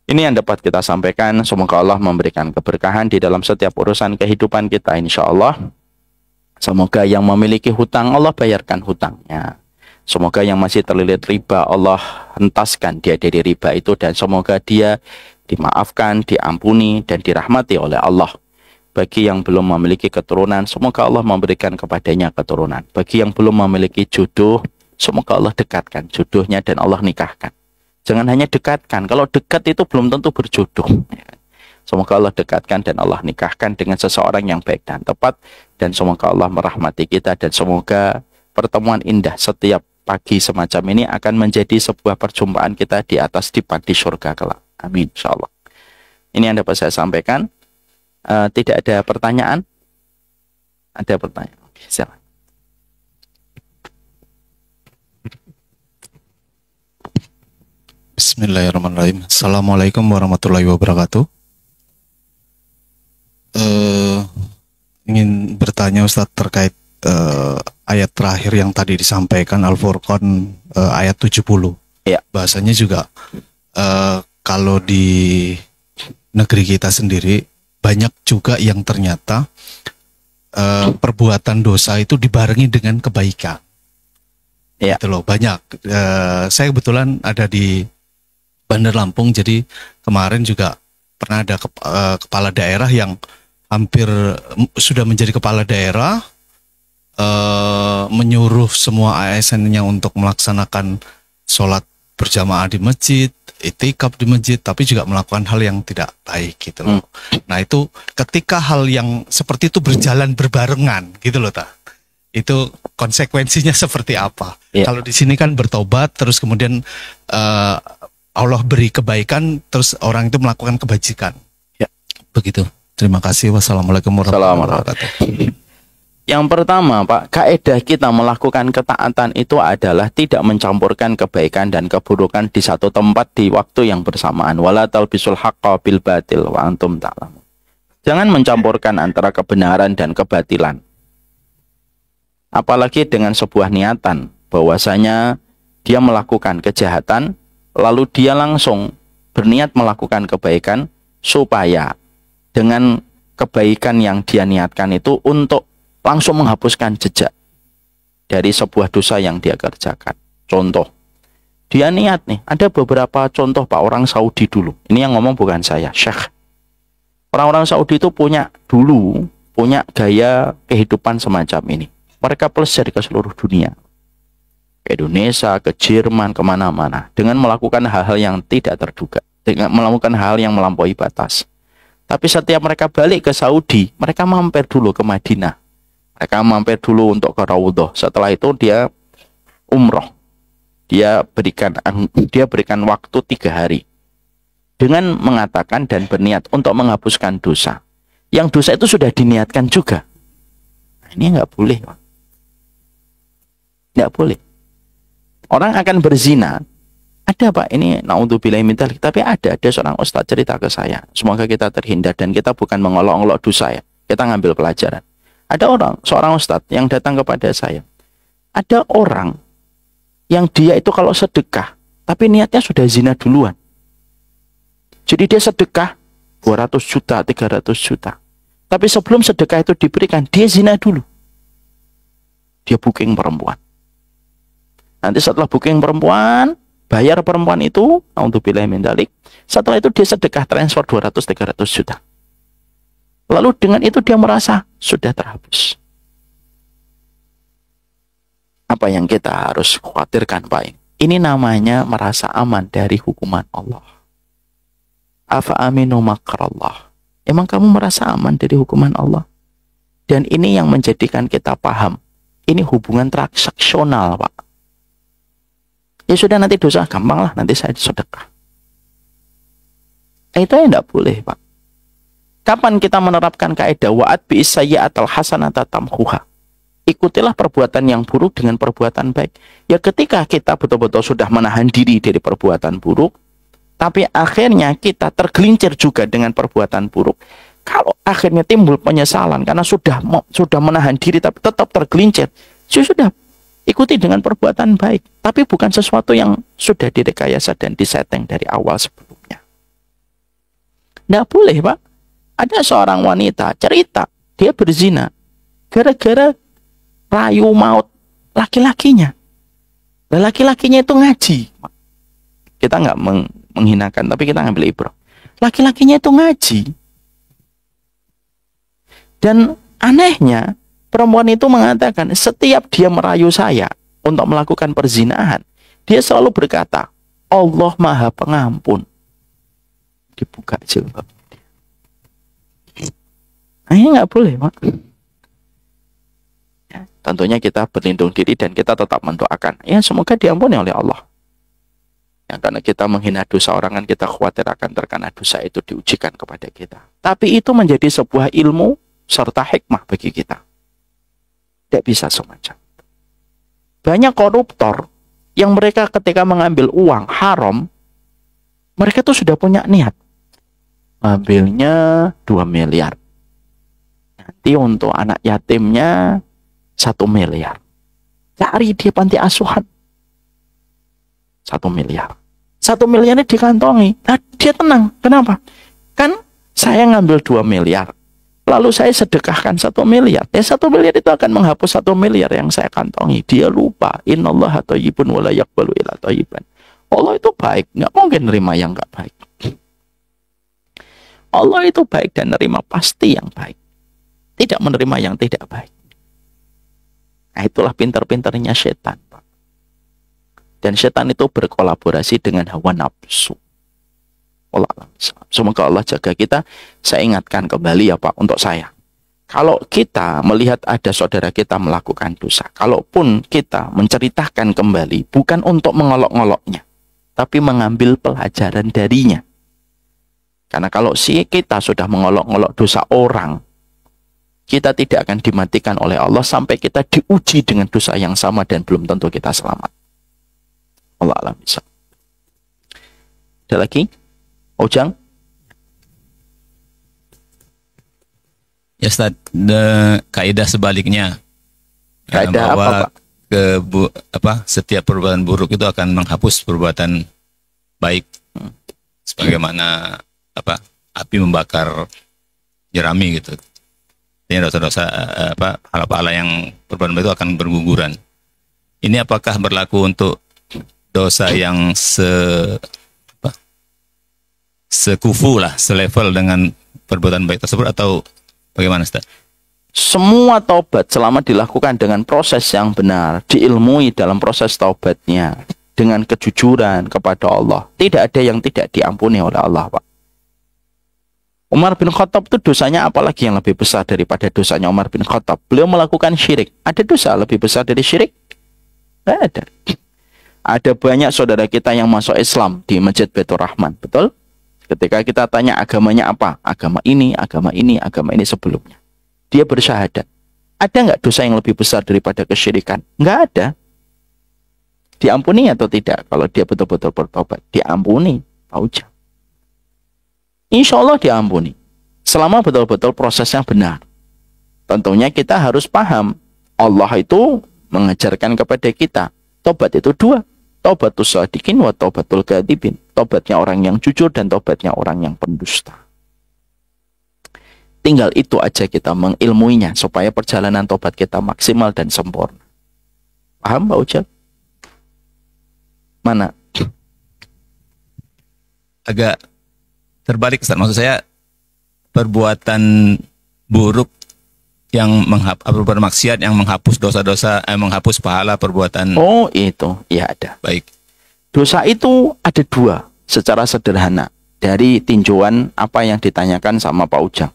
Ini yang dapat kita sampaikan. Semoga Allah memberikan keberkahan di dalam setiap urusan kehidupan kita insya Allah. Semoga yang memiliki hutang Allah bayarkan hutangnya. Semoga yang masih terlilit riba Allah hentaskan dia dari riba itu. Dan semoga dia dimaafkan, diampuni, dan dirahmati oleh Allah. Bagi yang belum memiliki keturunan, semoga Allah memberikan kepadanya keturunan. Bagi yang belum memiliki jodoh, semoga Allah dekatkan jodohnya dan Allah nikahkan. Jangan hanya dekatkan, kalau dekat itu belum tentu berjodoh. Semoga Allah dekatkan dan Allah nikahkan dengan seseorang yang baik dan tepat. Dan semoga Allah merahmati kita dan semoga pertemuan indah setiap pagi semacam ini akan menjadi sebuah perjumpaan kita di atas dipan di surga kelak. Amin insyaallah. Ini yang dapat saya sampaikan. Tidak ada pertanyaan? Ada pertanyaan? Oke, silakan. Bismillahirrahmanirrahim. Assalamualaikum warahmatullahi wabarakatuh. Ingin bertanya Ustadz terkait ayat terakhir yang tadi disampaikan Al-Furqan ayat 70. Ya. Bahasanya juga kalau di negeri kita sendiri banyak juga yang ternyata perbuatan dosa itu dibarengi dengan kebaikan. Ya. Itu loh, banyak. Saya kebetulan ada di Bandar Lampung, jadi kemarin juga pernah ada kepala daerah yang hampir sudah menjadi kepala daerah, menyuruh semua ASN-nya untuk melaksanakan sholat berjamaah di masjid, itikaf di masjid, tapi juga melakukan hal yang tidak baik gitu loh. Nah itu ketika hal yang seperti itu berjalan berbarengan gitu loh itu konsekuensinya seperti apa? Ya. Kalau di sini kan bertobat, terus kemudian Allah beri kebaikan, terus orang itu melakukan kebajikan. Ya, begitu. Terima kasih. Wassalamualaikum warahmatullahi wabarakatuh. Yang pertama, Pak, kaidah kita melakukan ketaatan itu adalah tidak mencampurkan kebaikan dan keburukan di satu tempat di waktu yang bersamaan. Wala talbisul haqqa bil batil wa antum ta'lamun. Jangan mencampurkan antara kebenaran dan kebatilan. Apalagi dengan sebuah niatan bahwasanya dia melakukan kejahatan lalu dia langsung berniat melakukan kebaikan supaya dengan kebaikan yang dia niatkan itu untuk langsung menghapuskan jejak dari sebuah dosa yang dia kerjakan. Contoh, dia niat nih, ada beberapa contoh Pak, orang Saudi dulu. Ini yang ngomong bukan saya, Syekh. Orang-orang Saudi itu punya gaya kehidupan semacam ini. Mereka pelesir ke seluruh dunia. Ke Indonesia, ke Jerman, kemana-mana. Dengan melakukan hal-hal yang tidak terduga. Dengan melakukan hal yang melampaui batas. Tapi setiap mereka balik ke Saudi, mereka mampir dulu ke Madinah. Mereka mampir dulu untuk ke Raudhah. Setelah itu dia umroh. Dia berikan waktu 3 hari. Dengan mengatakan dan berniat untuk menghapuskan dosa. Yang dosa itu sudah diniatkan juga. Nah, ini nggak boleh. Nggak boleh. Orang akan berzina. Ada Pak, ini naudzubillahi min dzalik. Tapi ada seorang ustaz cerita ke saya. Semoga kita terhindar dan kita bukan mengolok-olok dosa ya. Kita ngambil pelajaran. Ada seorang ustaz yang datang kepada saya. Ada orang yang dia itu kalau sedekah, tapi niatnya sudah zina duluan. Jadi dia sedekah 200 juta, 300 juta. Tapi sebelum sedekah itu diberikan, dia zina dulu. Dia booking perempuan. Nanti setelah booking perempuan, bayar perempuan itu, naudzubillahi min dzalik. Setelah itu dia sedekah transfer 200-300 juta. Lalu dengan itu dia merasa sudah terhapus. Apa yang kita harus khawatirkan, Pak? Ini namanya merasa aman dari hukuman Allah. Afa aminu makrallah. Emang kamu merasa aman dari hukuman Allah? Dan ini yang menjadikan kita paham. Ini hubungan transaksional, Pak. Ya sudah, nanti dosa gampang lah, nanti saya sedekah. Itu yang tidak boleh, Pak. Kapan kita menerapkan kaidah wa'ad bi'isayyi'atal hasanata tamhuha? Ikutilah perbuatan yang buruk dengan perbuatan baik. Ya ketika kita betul-betul sudah menahan diri dari perbuatan buruk, tapi akhirnya kita tergelincir juga dengan perbuatan buruk. Kalau akhirnya timbul penyesalan karena sudah menahan diri tapi tetap tergelincir, sudah ikuti dengan perbuatan baik. Tapi bukan sesuatu yang sudah direkayasa dan disetting dari awal sebelumnya. Nggak boleh, Pak. Ada seorang wanita cerita, dia berzina gara-gara rayu maut laki-lakinya. Laki-lakinya itu ngaji. Kita nggak menghinakan, tapi kita ngambil ibrah. Laki-lakinya itu ngaji. Dan anehnya, perempuan itu mengatakan, setiap dia merayu saya untuk melakukan perzinahan, dia selalu berkata, Allah Maha Pengampun. Dibuka jilbab. Nah, ini nggak boleh, Pak. Ya, tentunya kita berlindung diri dan kita tetap mendoakan. Ya, semoga diampuni oleh Allah. Ya, karena kita menghina dosa orang kan kita khawatir akan terkena dosa itu diujikan kepada kita. Tapi itu menjadi sebuah ilmu serta hikmah bagi kita. Tidak bisa semacam. Banyak koruptor yang mereka ketika mengambil uang haram, mereka tuh sudah punya niat. Ambilnya 2 miliar. Nanti untuk anak yatimnya 1 miliar. Cari dia panti asuhan. 1 miliar. 1 miliarnya dikantongi. Nah, dia tenang. Kenapa? Kan saya ngambil 2 miliar. Lalu saya sedekahkan 1 miliar. 1 miliar itu akan menghapus 1 miliar yang saya kantongi. Dia lupa. Innallaha thayyibun wa la yaqbalu illa thayyiban. Allah itu baik. Nggak mungkin nerima yang nggak baik. Allah itu baik dan nerima pasti yang baik. Tidak menerima yang tidak baik. Nah, itulah pintar-pintarnya setan, Pak. Dan setan itu berkolaborasi dengan hawa nafsu. Semoga Allah jaga kita. Saya ingatkan kembali ya Pak, untuk saya. Kalau kita melihat ada saudara kita melakukan dosa, kalaupun kita menceritakan kembali, bukan untuk mengolok-ngoloknya, tapi mengambil pelajaran darinya. Karena kalau kita sudah mengolok-ngolok dosa orang, kita tidak akan dimatikan oleh Allah sampai kita diuji dengan dosa yang sama dan belum tentu kita selamat. Allah alam bisa. Ada lagi? Ujang? Ya Ustaz, kaidah sebaliknya. Kaidah bahwa apa, Pak? Setiap perbuatan buruk itu akan menghapus perbuatan baik. Sebagaimana api membakar jerami gitu. Ini dosa-dosa pahala yang perbuatan baik itu akan berguguran. Ini apakah berlaku untuk dosa yang sekufu lah, selevel dengan perbuatan baik tersebut atau bagaimana Ustaz? semua taubat selama dilakukan dengan proses yang benar, diilmui dalam proses taubatnya, dengan kejujuran kepada Allah, tidak ada yang tidak diampuni oleh Allah, Pak. Umar bin Khattab itu dosanya apalagi yang lebih besar daripada dosanya Umar bin Khattab? Beliau melakukan syirik. Ada dosa lebih besar dari syirik? Tidak ada. Ada banyak saudara kita yang masuk Islam di Masjid Baitur Rahman, betul? Ketika kita tanya agamanya apa? Agama ini, agama ini, agama ini sebelumnya. Dia bersyahadat. Ada nggak dosa yang lebih besar daripada kesyirikan? Nggak ada. Diampuni atau tidak? Kalau dia betul-betul bertobat, diampuni, Pak Ujang. Insya Allah diampuni. Selama betul-betul prosesnya benar. Tentunya kita harus paham, Allah itu mengajarkan kepada kita, tobat itu dua. Taubatus shadiqin wa taubatul kadzibin. Tobatnya orang yang jujur dan tobatnya orang yang pendusta. Tinggal itu aja kita mengilmuinya supaya perjalanan tobat kita maksimal dan sempurna. Paham, Pak Ujang? Mana? Agak terbalik, Ustaz. Maksud saya perbuatan buruk yang perbuatan maksiat yang menghapus dosa-dosa, menghapus pahala perbuatan. Oh, itu. Ya, ada. Baik. Dosa itu ada dua secara sederhana dari tinjauan apa yang ditanyakan sama Pak Ujang.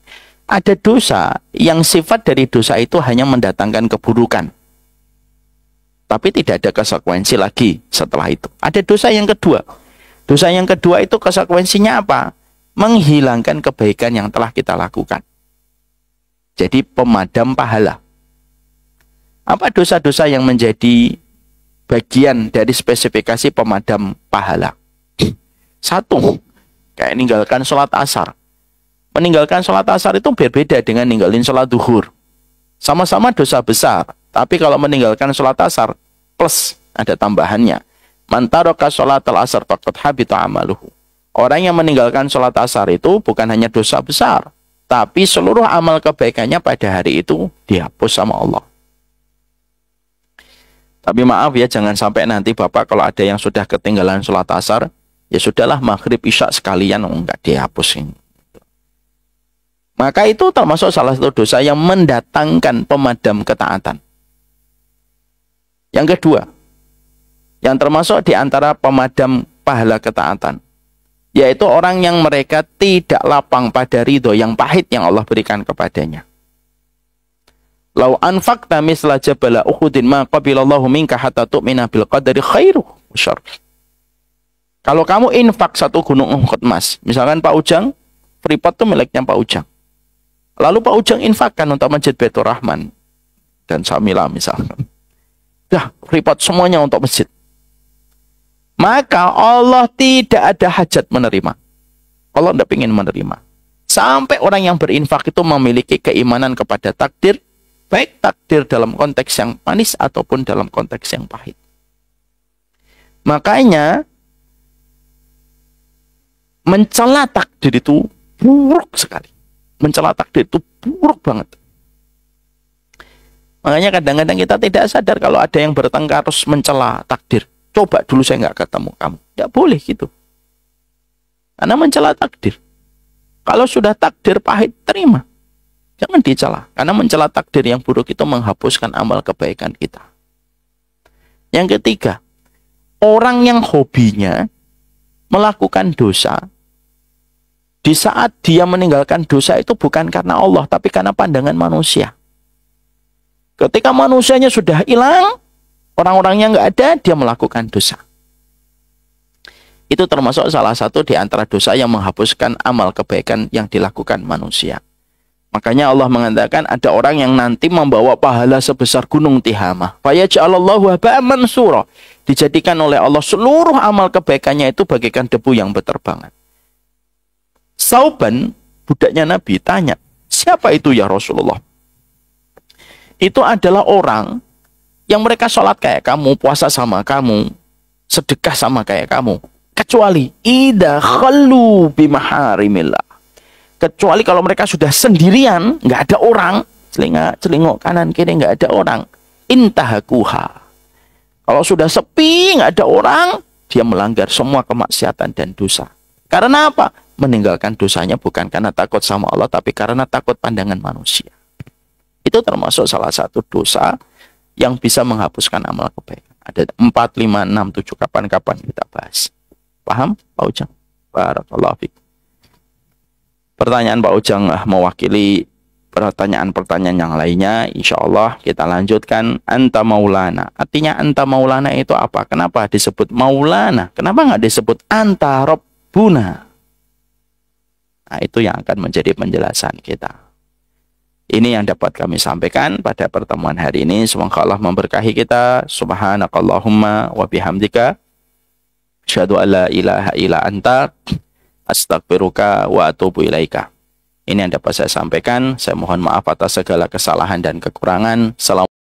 Ada dosa yang sifat dari dosa itu hanya mendatangkan keburukan, tapi tidak ada konsekuensi lagi setelah itu. Ada dosa yang kedua. Dosa yang kedua itu konsekuensinya apa? Menghilangkan kebaikan yang telah kita lakukan. Jadi pemadam pahala. Apa dosa-dosa yang menjadi bagian dari spesifikasi pemadam pahala? Satu, kayak meninggalkan sholat asar. Meninggalkan sholat asar itu berbeda dengan ninggalin sholat duhur. Sama-sama dosa besar. Tapi kalau meninggalkan sholat asar, plus ada tambahannya. Man taraka sholatal asar faqad habita amaluhu. Orang yang meninggalkan sholat asar itu bukan hanya dosa besar, tapi seluruh amal kebaikannya pada hari itu dihapus sama Allah. Tapi maaf ya, jangan sampai nanti Bapak kalau ada yang sudah ketinggalan sholat asar, ya sudahlah maghrib isya sekalian, enggak dihapus ini. Maka itu termasuk salah satu dosa yang mendatangkan pemadam ketaatan. Yang kedua, yang termasuk di antara pemadam pahala ketaatan, yaitu orang yang mereka tidak lapang pada ridho yang pahit yang Allah berikan kepadanya. Lau anfaqta misla jabala Uhudin ma qabilallahu minka hatta tu'mina bil qadari khairu wa syarr. Kalau kamu infak satu gunung Uhud emas, misalkan Pak Ujang, Freeport itu miliknya Pak Ujang. Lalu Pak Ujang infakkan untuk Masjid Baitur Rahman dan Samila misalkan. Dah, Freeport semuanya untuk masjid. Maka Allah tidak ada hajat menerima. Allah tidak ingin menerima. Sampai orang yang berinfak itu memiliki keimanan kepada takdir, baik takdir dalam konteks yang manis ataupun dalam konteks yang pahit. Makanya mencela takdir itu buruk sekali. Mencela takdir itu buruk banget. Makanya kadang-kadang kita tidak sadar kalau ada yang bertengkar terus mencela takdir. Coba dulu saya nggak ketemu kamu. Tidak boleh gitu. Karena mencela takdir. Kalau sudah takdir pahit, terima. Jangan dicela. Karena mencela takdir yang buruk itu menghapuskan amal kebaikan kita. Yang ketiga, orang yang hobinya melakukan dosa, di saat dia meninggalkan dosa itu bukan karena Allah, tapi karena pandangan manusia. Ketika manusianya sudah hilang, orang-orangnya nggak ada, dia melakukan dosa. Itu termasuk salah satu di antara dosa yang menghapuskan amal kebaikan yang dilakukan manusia. Makanya Allah mengatakan ada orang yang nanti membawa pahala sebesar gunung Tihamah. Fayaj'alallahu haba'an mansura. Dijadikan oleh Allah seluruh amal kebaikannya itu bagaikan debu yang berterbangan. Sauban, budaknya Nabi, tanya, siapa itu ya Rasulullah? Itu adalah orang yang mereka sholat kayak kamu, puasa sama kamu, sedekah sama kayak kamu. Kecuali idza khallu bimaharimillah. Kecuali kalau mereka sudah sendirian, nggak ada orang, celingok kanan kiri nggak ada orang, intahakuha. Kalau sudah sepi, nggak ada orang, dia melanggar semua kemaksiatan dan dosa. Karena apa? Meninggalkan dosanya bukan karena takut sama Allah, tapi karena takut pandangan manusia. Itu itu termasuk salah satu dosa yang bisa menghapuskan amal kebaikan. Ada 4, 5, 6, 7 kapan-kapan kita bahas. Paham Pak Ujang? Barakallahu fiik. Pertanyaan Pak Ujang mewakili pertanyaan-pertanyaan yang lainnya. Insya Allah kita lanjutkan. Anta maulana. Artinya anta maulana itu apa? Kenapa disebut maulana? Kenapa nggak disebut anta rabbuna? Nah, itu yang akan menjadi penjelasan kita. Ini yang dapat kami sampaikan pada pertemuan hari ini. Semoga Allah memberkahi kita. Subhanakallahumma wa bihamdika. Asyhadu an la ilaha illa anta. Astaghfiruka wa atubu ilaika. Ini yang dapat saya sampaikan. Saya mohon maaf atas segala kesalahan dan kekurangan. Salam.